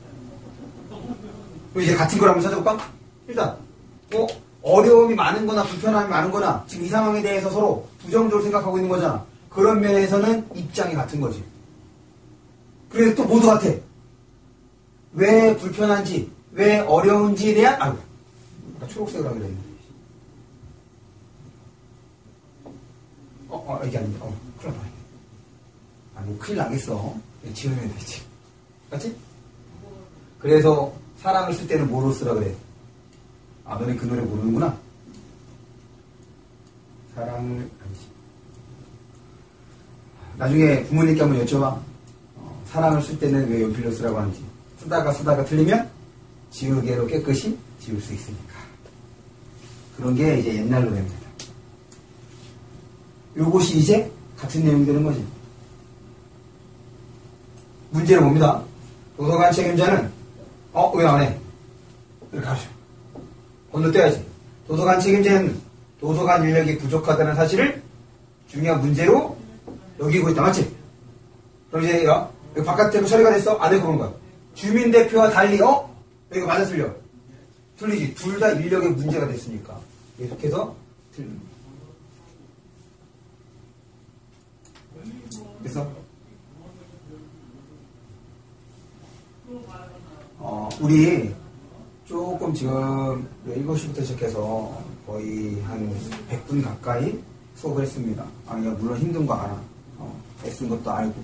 그럼 이제 같은 걸 한번 찾아볼까? 일단 어려움이 많은 거나 불편함이 많은 거나 지금 이 상황에 대해서 서로 부정적으로 생각하고 있는 거잖아. 그런 면에서는 입장이 같은 거지. 그래서 또 모두 같아. 왜 불편한지, 왜 어려운지에 대한, 아이고, 나 초록색이라 그랬네. 이게 아닌데, 큰일 났다. 아니, 큰일 나겠어. 지어내야 되겠지. 맞지? 그래서 사랑을 쓸 때는 뭐로 쓰라 그래? 아, 너네 그 노래 모르는구나? 사랑을, 아니지. 나중에 부모님께 한번 여쭤봐. 사랑을 쓸 때는 왜 연필로 쓰라고 하는지. 쓰다가 틀리면 지우개로 깨끗이 지울 수 있으니까. 그런 게 이제 옛날 노래입니다. 요것이 이제 같은 내용이 되는 거지. 문제는 뭡니다. 도서관 책임자는 왜 안 해? 이렇게 하죠. 건너뛰어야지. 도서관 책임자는 도서관 인력이 부족하다는 사실을 중요한 문제로 여기고 있다. 맞지? 그럼 이제 여기 바깥으로 처리가 됐어? 안 되고 그런 거야. 주민대표와 달리 이거 맞아 틀려? 틀리지. 둘 다 인력의 문제가 됐으니까 계속해서 틀립니다. 그래서 우리 조금 지금 7시부터 시작해서 거의 한 100분 가까이 수업을 했습니다. 물론 힘든 거 알아. 애쓴 것도 알고.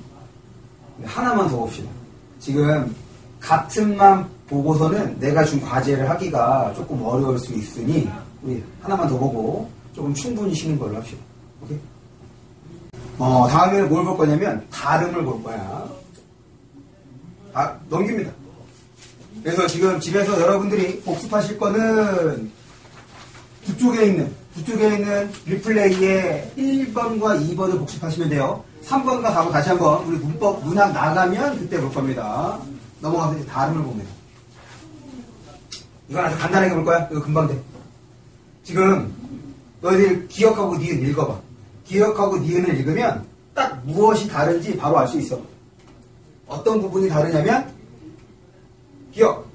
하나만 더 봅시다. 지금 같은만 보고서는 내가 준 과제를 하기가 조금 어려울 수 있으니 우리 하나만 더 보고 조금 충분히 쉬는 걸로 합시다. 오케이? 다음에는 뭘 볼 거냐면 발음을 볼 거야. 넘깁니다. 그래서 지금 집에서 여러분들이 복습하실 거는 북쪽에 있는 리플레이의 1번과 2번을 복습하시면 돼요. 3번과 4번 다시 한번 우리 문학 나가면 그때 볼 겁니다. 넘어가서 이제 발음을 봅니다. 이건 아주 간단하게 볼 거야. 이거 금방 돼. 지금 너희들 기억하고 니은 읽어봐. 기억하고 니은을 읽으면 딱 무엇이 다른지 바로 알 수 있어. 어떤 부분이 다르냐면 기억.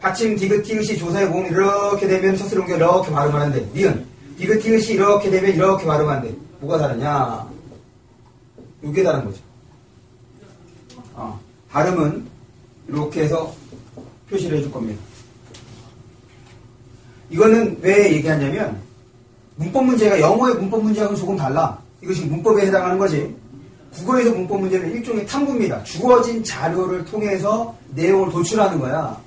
받침 디귿 티귿이 조사의 모음 이렇게 되면 첫을 옮겨 이렇게 발음하는데 니은. 디귿 티귿이 이렇게 되면 이렇게 발음하는데 뭐가 다르냐? 이게 다른 거죠. 발음은 이렇게 해서 표시를 해줄 겁니다. 이거는 왜 얘기하냐면 문법 문제가 영어의 문법 문제하고는 조금 달라. 이것이 문법에 해당하는 거지. 국어에서 문법 문제는 일종의 탐구입니다. 주어진 자료를 통해서 내용을 도출하는 거야.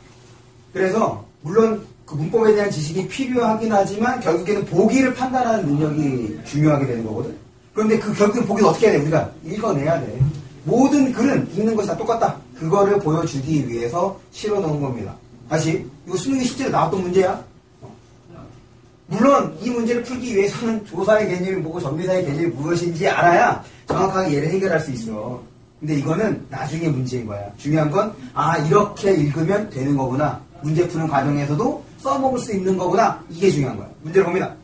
그래서 물론 그 문법에 대한 지식이 필요하긴 하지만 결국에는 보기를 판단하는 능력이 중요하게 되는 거거든. 그런데 그 결국엔 보기를 어떻게 해야 돼? 우리가 읽어내야 돼. 모든 글은 읽는 것이 다 똑같다. 그거를 보여주기 위해서 실어 넣은 겁니다. 다시 이거 수능에 실제로 나왔던 문제야. 물론 이 문제를 풀기 위해서는 조사의 개념이 뭐고 전미사의 개념이 무엇인지 알아야 정확하게 얘를 해결할 수 있어. 근데 이거는 나중에 문제인 거야. 중요한 건 이렇게 읽으면 되는 거구나. 문제 푸는 과정에서도 써먹을 수 있는 거구나. 이게 중요한 거야. 문제를 봅니다.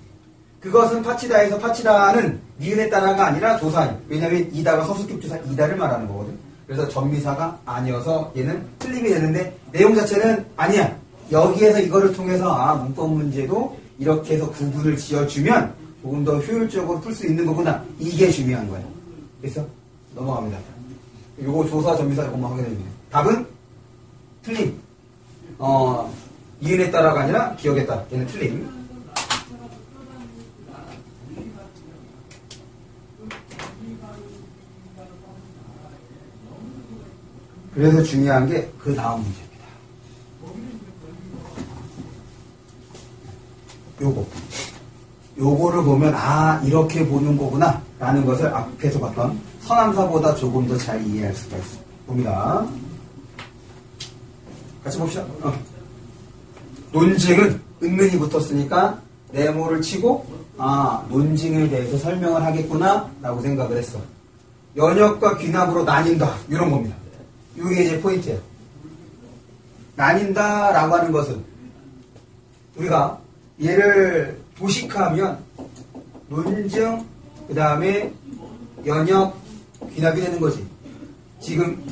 그것은 파치다에서 파치다는 니은에 따라가 아니라 조사예요. 왜냐하면 이다가 서술격조사 이다를 말하는 거거든. 그래서 전미사가 아니어서 얘는 틀림이 되는데 내용 자체는 아니야. 여기에서 이거를 통해서 문법 문제도 이렇게 해서 구분을 지어주면 조금 더 효율적으로 풀 수 있는 거구나. 이게 중요한 거예요. 그래서 넘어갑니다. 요거 조사 전미사 요것만 확인해 주세요. 답은 틀림. 이은에 따라가 아니라 기억에 따라. 얘는 틀림. 그래서 중요한 게 그 다음 문제입니다. 요거를 보면 이렇게 보는 거구나 라는 것을 앞에서 봤던 서남사보다 조금 더 잘 이해할 수가 있습니다. 봅니다. 같이 봅시다. 논증은 은근히 붙었으니까 네모를 치고 논증에 대해서 설명을 하겠구나 라고 생각을 했어. 연역과 귀납으로 나뉜다 이런 겁니다. 이게 이제 포인트예요. 나뉜다 라고 하는 것은 우리가 얘를 도식화하면 논증 그 다음에 연역 귀납이 되는 거지. 지금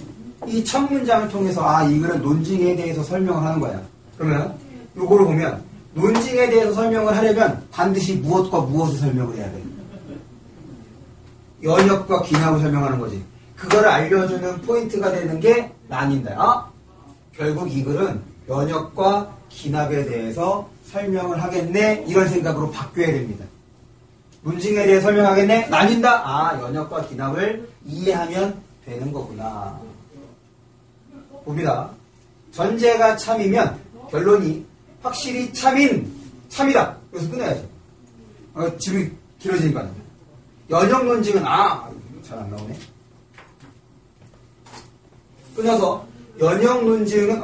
이 첫 문장을 통해서 이거는 논증에 대해서 설명을 하는 거야. 그러면 요거를 보면 논증에 대해서 설명을 하려면 반드시 무엇과 무엇을 설명을 해야 돼. 연역과 귀납을 설명하는 거지. 그걸 알려주는 포인트가 되는 게 나뉜다. 결국 이 글은 연역과 귀납에 대해서 설명을 하겠네 이런 생각으로 바뀌어야 됩니다. 논증에 대해 설명하겠네? 나뉜다? 연역과 귀납을 이해하면 되는 거구나. 봅니다. 전제가 참이면 결론이 확실히 참이다. 그래서 끊어야죠. 지금 길어지니까요. 연역 논증은 잘 안 나오네. 끊어서 연역 논증은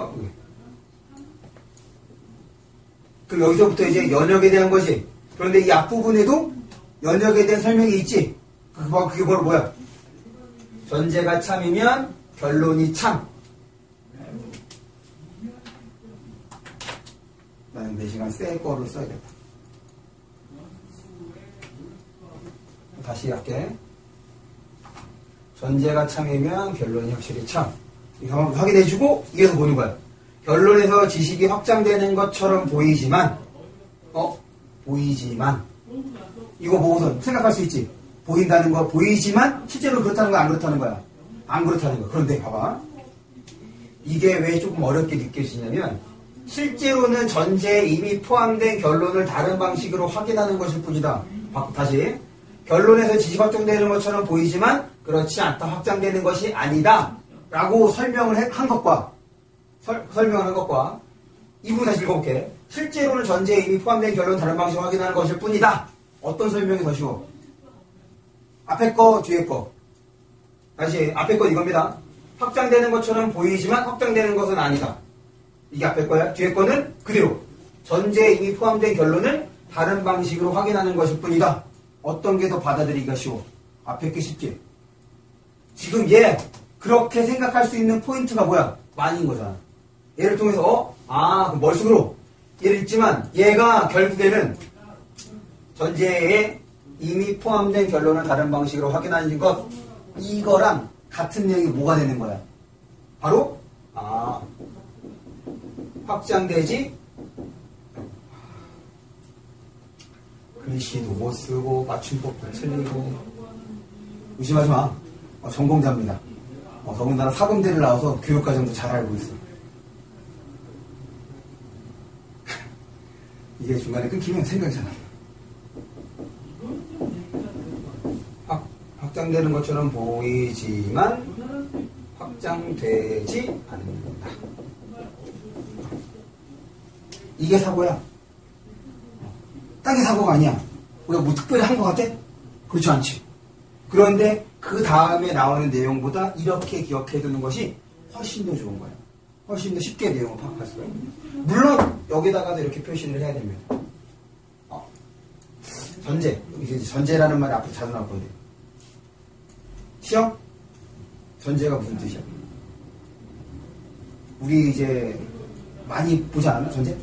그럼 여기서부터 이제 연역에 대한 거지. 그런데 이 앞부분에도 연역에 대한 설명이 있지. 그게 바로 뭐야? 전제가 참이면 결론이 참. 나는 4시간 새 거를 써야겠다. 다시 할게. 전제가 참이면 결론이 확실히 참. 이거 한번 확인해주고 이게서 보는 거야. 결론에서 지식이 확장되는 것처럼 보이지만 이거 보고서 생각할 수 있지. 보인다는 거 보이지만 실제로 그렇다는 거야 안 그렇다는 거야? 안 그렇다는 거야. 그런데 봐봐. 이게 왜 조금 어렵게 느껴지냐면 실제로는 전제에 이미 포함된 결론을 다른 방식으로 확인하는 것일 뿐이다. 다시. 결론에서 지식 확장되는 것처럼 보이지만 그렇지 않다. 확장되는 것이 아니다. 라고 설명을 한 것과 설명하는 것과 이 부분 다시 읽어볼게. 실제로는 전제에 이미 포함된 결론 다른 방식으로 확인하는 것일 뿐이다. 어떤 설명이 더 쉬워? 앞에 거, 뒤에 거. 다시 앞에 거 이겁니다. 확장되는 것처럼 보이지만 확장되는 것은 아니다. 이게 앞에 거야. 뒤에 거는 그대로. 전제에 이미 포함된 결론을 다른 방식으로 확인하는 것일 뿐이다. 어떤 게 더 받아들이기가 쉬워? 앞에 게 쉽지. 지금 얘 그렇게 생각할 수 있는 포인트가 뭐야? 만인 거잖아. 얘를 통해서 그럼 머릿속으로 얘를 읽지만 얘가 결국에는 전제에 이미 포함된 결론을 다른 방식으로 확인하는 것 이거랑 같은 내용이 뭐가 되는 거야? 바로 확장되지 글씨도 못 쓰고 맞춤법도 틀리고 의심하지 마. 전공자입니다. 더군다나 사범대를 나와서 교육과정도 잘 알고 있어. 이게 중간에 끊기면 생각이 잘 안 나. 확장되는 것처럼 보이지만 확장되지 않는다. 이게 사고야. 딴 게 사고가 아니야. 우리가 뭐 특별히 한 것 같아? 그렇지 않지. 그런데 그 다음에 나오는 내용보다 이렇게 기억해두는 것이 훨씬 더 좋은 거야. 훨씬 더 쉽게 내용을 파악할 수가 있는 거야. 물론 여기다가도 이렇게 표시를 해야 됩니다. 전제. 이제 전제라는 말이 앞으로 자주 나올 건데. 시험? 전제가 무슨 뜻이야? 우리 이제 많이 보지 않았나? 전제?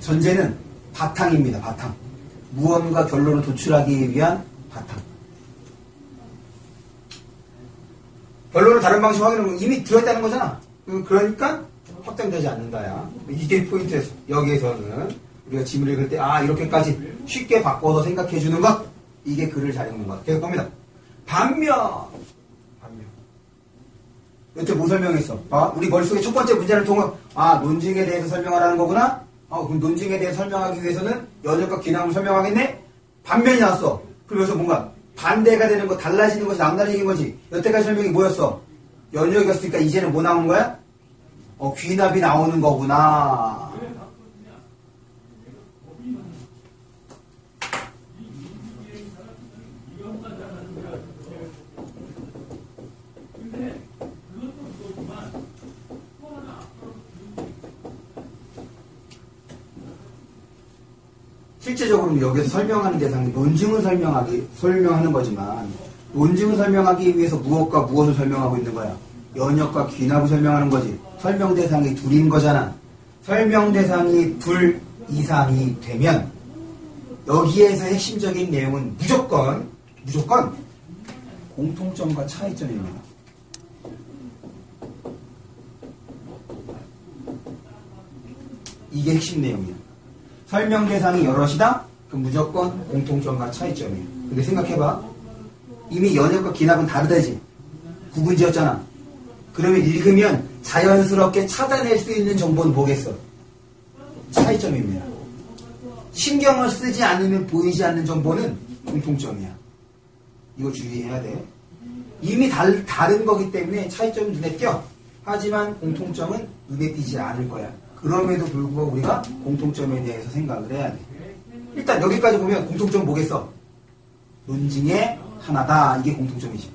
전제는 바탕입니다. 바탕. 무언가 결론을 도출하기 위한 바탕. 결론을 다른 방식으로 확인하는 건 이미 들어있다는 거잖아. 그러니까 확장되지 않는다야. 이게 포인트에서 여기에서는 우리가 지문을 읽을 때 이렇게까지 쉽게 바꿔서 생각해 주는 것, 이게 글을 잘 읽는 것. 계속 봅니다. 반면 여태 뭐 설명했어? 우리 머릿속에 첫 번째 문제를 통해 논증에 대해서 설명하라는 거구나. 그럼 논증에 대해서 설명하기 위해서는 연역과 귀납을 설명하겠네? 반면이 나왔어. 그럼 여기서 뭔가 반대가 되는 거, 달라지는 것이 나온다는 얘기인 거지. 여태까지 설명이 뭐였어? 연역이었으니까 이제는 뭐 나오는 거야? 귀납이 나오는 거구나. 실제적으로 여기서 설명하는 대상이 논증을 설명하는 거지만, 논증을 설명하기 위해서 무엇과 무엇을 설명하고 있는 거야? 연역과 귀납을 설명하는 거지. 설명 대상이 둘인 거잖아. 설명 대상이 둘 이상이 되면 여기에서 핵심적인 내용은 무조건 공통점과 차이점입니다. 이게 핵심 내용이야. 설명 대상이 여럿이다? 그럼 무조건 공통점과 차이점이에요. 근데 생각해봐. 이미 연역과 귀납은 다르다지. 구분지었잖아. 그러면 읽으면 자연스럽게 찾아낼 수 있는 정보는 뭐겠어? 차이점입니다. 신경을 쓰지 않으면 보이지 않는 정보는 공통점이야. 이거 주의해야 돼. 이미 다른 거기 때문에 차이점은 눈에 띄어. 하지만 공통점은 눈에 띄지 않을 거야. 그럼에도 불구하고 우리가 공통점에 대해서 생각을 해야 돼. 일단 여기까지 보면 공통점은 뭐겠어? 논증의 하나다. 이게 공통점이지.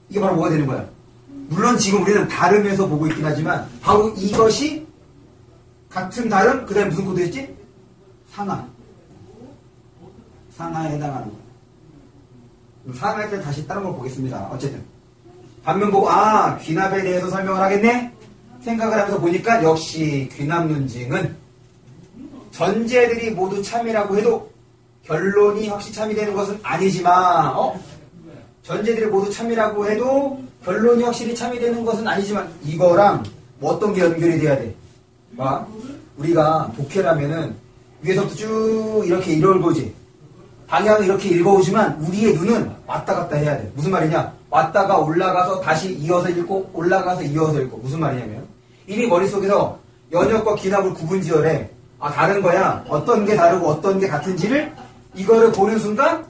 이게 바로 뭐가 되는 거야? 물론 지금 우리는 다름에서 보고 있긴 하지만 바로 이것이 같은 다름, 그 다음에 무슨 코드였지? 상하에 해당하는 거야. 상하에 때 다시 다른 걸 보겠습니다. 어쨌든 반면 보고 귀납에 대해서 설명을 하겠네? 생각을 하면서 보니까 역시 귀납 논증은 전제들이 모두 참이라고 해도 결론이 확실히 참이 되는 것은 아니지만 전제들이 모두 참이라고 해도 결론이 확실히 참이 되는 것은 아니지만 이거랑 뭐 어떤 게 연결이 돼야 돼? 우리가 독해라면은 위에서부터 쭉 이렇게 읽어보지. 방향을 이렇게 읽어오지만 우리의 눈은 왔다 갔다 해야 돼. 무슨 말이냐? 왔다가 올라가서 다시 이어서 읽고 올라가서 이어서 읽고. 무슨 말이냐면 이미 머릿속에서 연역과 귀납을 구분지어래. 다른 거야. 어떤 게 다르고 어떤 게 같은지를 이거를 보는 순간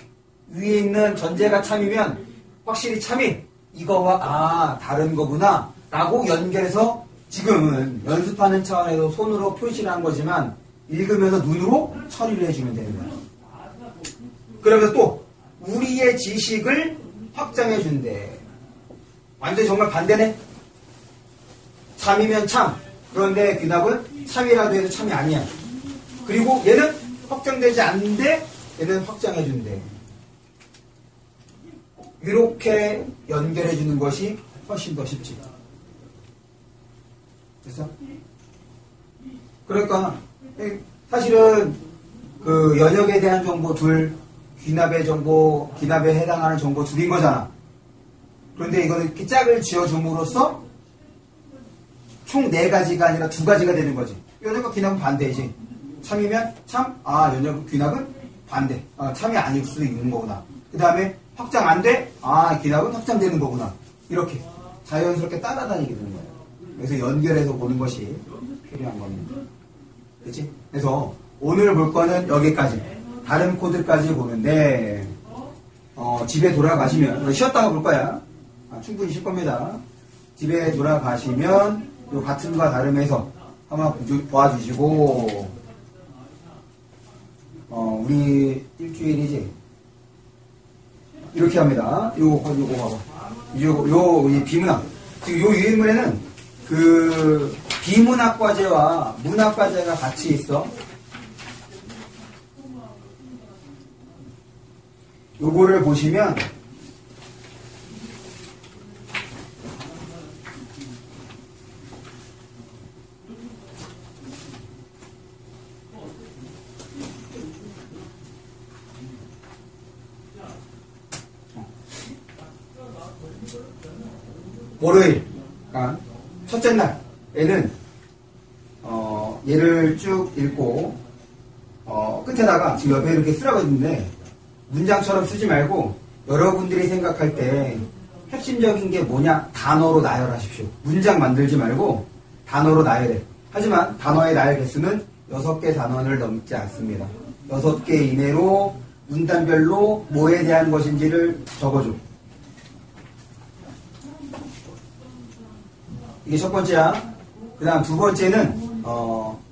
위에 있는 전제가 참이면 확실히 참이 이거와 다른 거구나 라고 연결해서 지금은 연습하는 차원에서 손으로 표시를 한 거지만 읽으면서 눈으로 처리를 해주면 되는 거야. 그러면서 또 우리의 지식을 확장해 준대. 완전히 정말 반대네. 참이면 참. 그런데 귀납은 참이라도 해도 참이 아니야. 그리고 얘는 확장되지 않는데 얘는 확장해 준대. 이렇게 연결해 주는 것이 훨씬 더 쉽지. 됐어? 그러니까 사실은 그 연역에 대한 정보 둘, 귀납의 정보, 귀납에 해당하는 정보 둘인 거잖아. 그런데 이거는 이렇게 짝을 지어줌으로써 총 4가지가 아니라 2가지가 되는 거지. 연역과 귀납은 반대이지. 참이면 참, 연역과 귀납은 반대. 참이 아닐 수 있는 거구나. 그 다음에 확장 안 돼? 귀납은 확장되는 거구나. 이렇게 자연스럽게 따라다니게 되는 거예요. 그래서 연결해서 보는 것이 필요한 겁니다. 그렇지? 그래서 오늘 볼 거는 여기까지. 다른 코드까지 보는데 집에 돌아가시면 쉬었다가 볼 거야. 충분히 쉴 겁니다. 집에 돌아가시면 요 같음과 다름에서 한번 봐주시고 우리 일주일이지? 이렇게 합니다. 요거 봐봐. 이 비문학. 지금 요 유인물에는 그 비문학 과제와 문학 과제가 같이 있어. 요거를 보시면 월요일, 첫째 날 얘는 얘를 쭉 읽고 끝에다가 지금 옆에 이렇게 쓰라고 했는데 문장처럼 쓰지 말고 여러분들이 생각할 때 핵심적인 게 뭐냐 단어로 나열하십시오. 문장 만들지 말고 단어로 나열해. 하지만 단어의 나열 개수는 6개 단원을 넘지 않습니다. 6개 이내로 문단별로 뭐에 대한 것인지를 적어줘. 이게 첫 번째야. 그 다음 두 번째는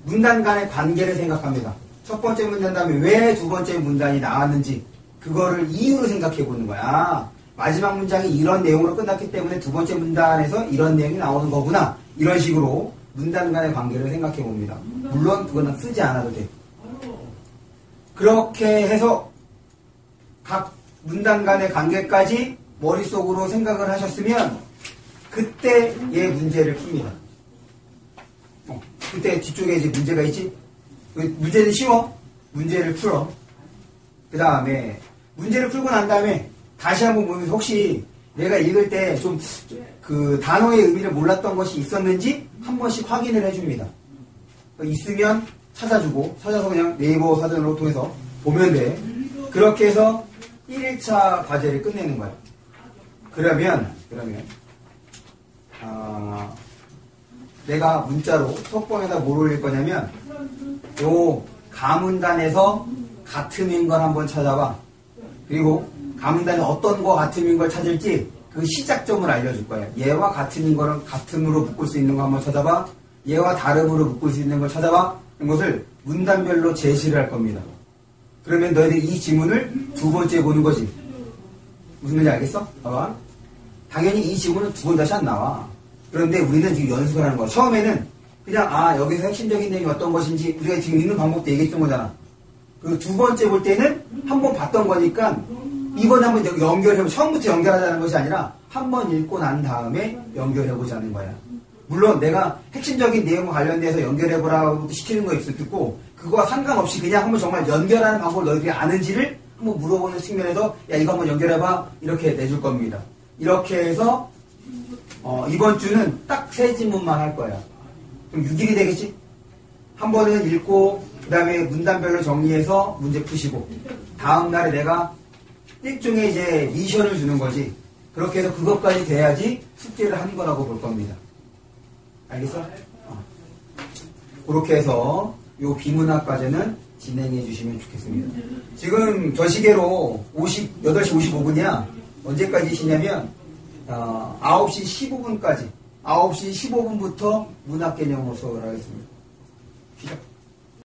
문단 간의 관계를 생각합니다. 첫 번째 문단 다음에 왜 두 번째 문단이 나왔는지 그거를 이유로 생각해 보는 거야. 마지막 문장이 이런 내용으로 끝났기 때문에 두 번째 문단에서 이런 내용이 나오는 거구나. 이런 식으로 문단 간의 관계를 생각해 봅니다. 물론 그거는 쓰지 않아도 돼. 그렇게 해서 각 문단 간의 관계까지 머릿속으로 생각을 하셨으면 그때 얘 문제를 풉니다. 그때 뒤쪽에 이제 문제가 있지? 문제는 쉬워. 문제를 풀어. 그 다음에 문제를 풀고 난 다음에 다시 한번 보면서 혹시 내가 읽을 때 좀 그 단어의 의미를 몰랐던 것이 있었는지 한 번씩 확인을 해줍니다. 있으면 찾아주고 찾아서 그냥 네이버 사전으로 통해서 보면 돼. 그렇게 해서 1일차 과제를 끝내는 거야. 그러면 내가 문자로 톡방에다 뭘 올릴 거냐면 요 가문단에서 같음인 걸 한번 찾아봐. 그리고 가문단에 어떤 거 같음인 걸 찾을지 그 시작점을 알려줄 거야. 얘와 같음인 거는 같음으로 묶을 수 있는 거 한번 찾아봐. 얘와 다름으로 묶을 수 있는 걸 찾아봐. 이런 것을 문단별로 제시를 할 겁니다. 그러면 너희들이 이 지문을 두 번째 보는 거지. 무슨 말인지 알겠어? 봐봐. 당연히 이 지문은 두 번 다시 안 나와. 그런데 우리는 지금 연습을 하는 거야. 처음에는 그냥 여기서 핵심적인 내용이 어떤 것인지 우리가 지금 읽는 방법도 얘기했던 거잖아. 그 두 번째 볼 때는 한 번 봤던 거니까 이번에 한번 연결해보자. 처음부터 연결하자는 것이 아니라 한 번 읽고 난 다음에 연결해보자는 거야. 물론 내가 핵심적인 내용과 관련돼서 연결해보라고 시키는 거 있고 그거와 상관없이 그냥 한번 정말 연결하는 방법을 너희들이 아는지를 한번 물어보는 측면에서 야 이거 한번 연결해봐 이렇게 내줄 겁니다. 이렇게 해서 이번 주는 딱 3지문만 할 거야. 그럼 6일이 되겠지? 한 번은 읽고 그 다음에 문단별로 정리해서 문제 푸시고 다음 날에 내가 일종의 이제 미션을 주는 거지. 그렇게 해서 그것까지 돼야지 숙제를 하는 거라고 볼 겁니다. 알겠어? 그렇게 해서 요 비문학 과제는 진행해 주시면 좋겠습니다. 지금 저 시계로 8시 55분이야. 언제까지시냐면 9시 15분까지 9시 15분부터 문학 개념 수업을 하겠습니다. 시작.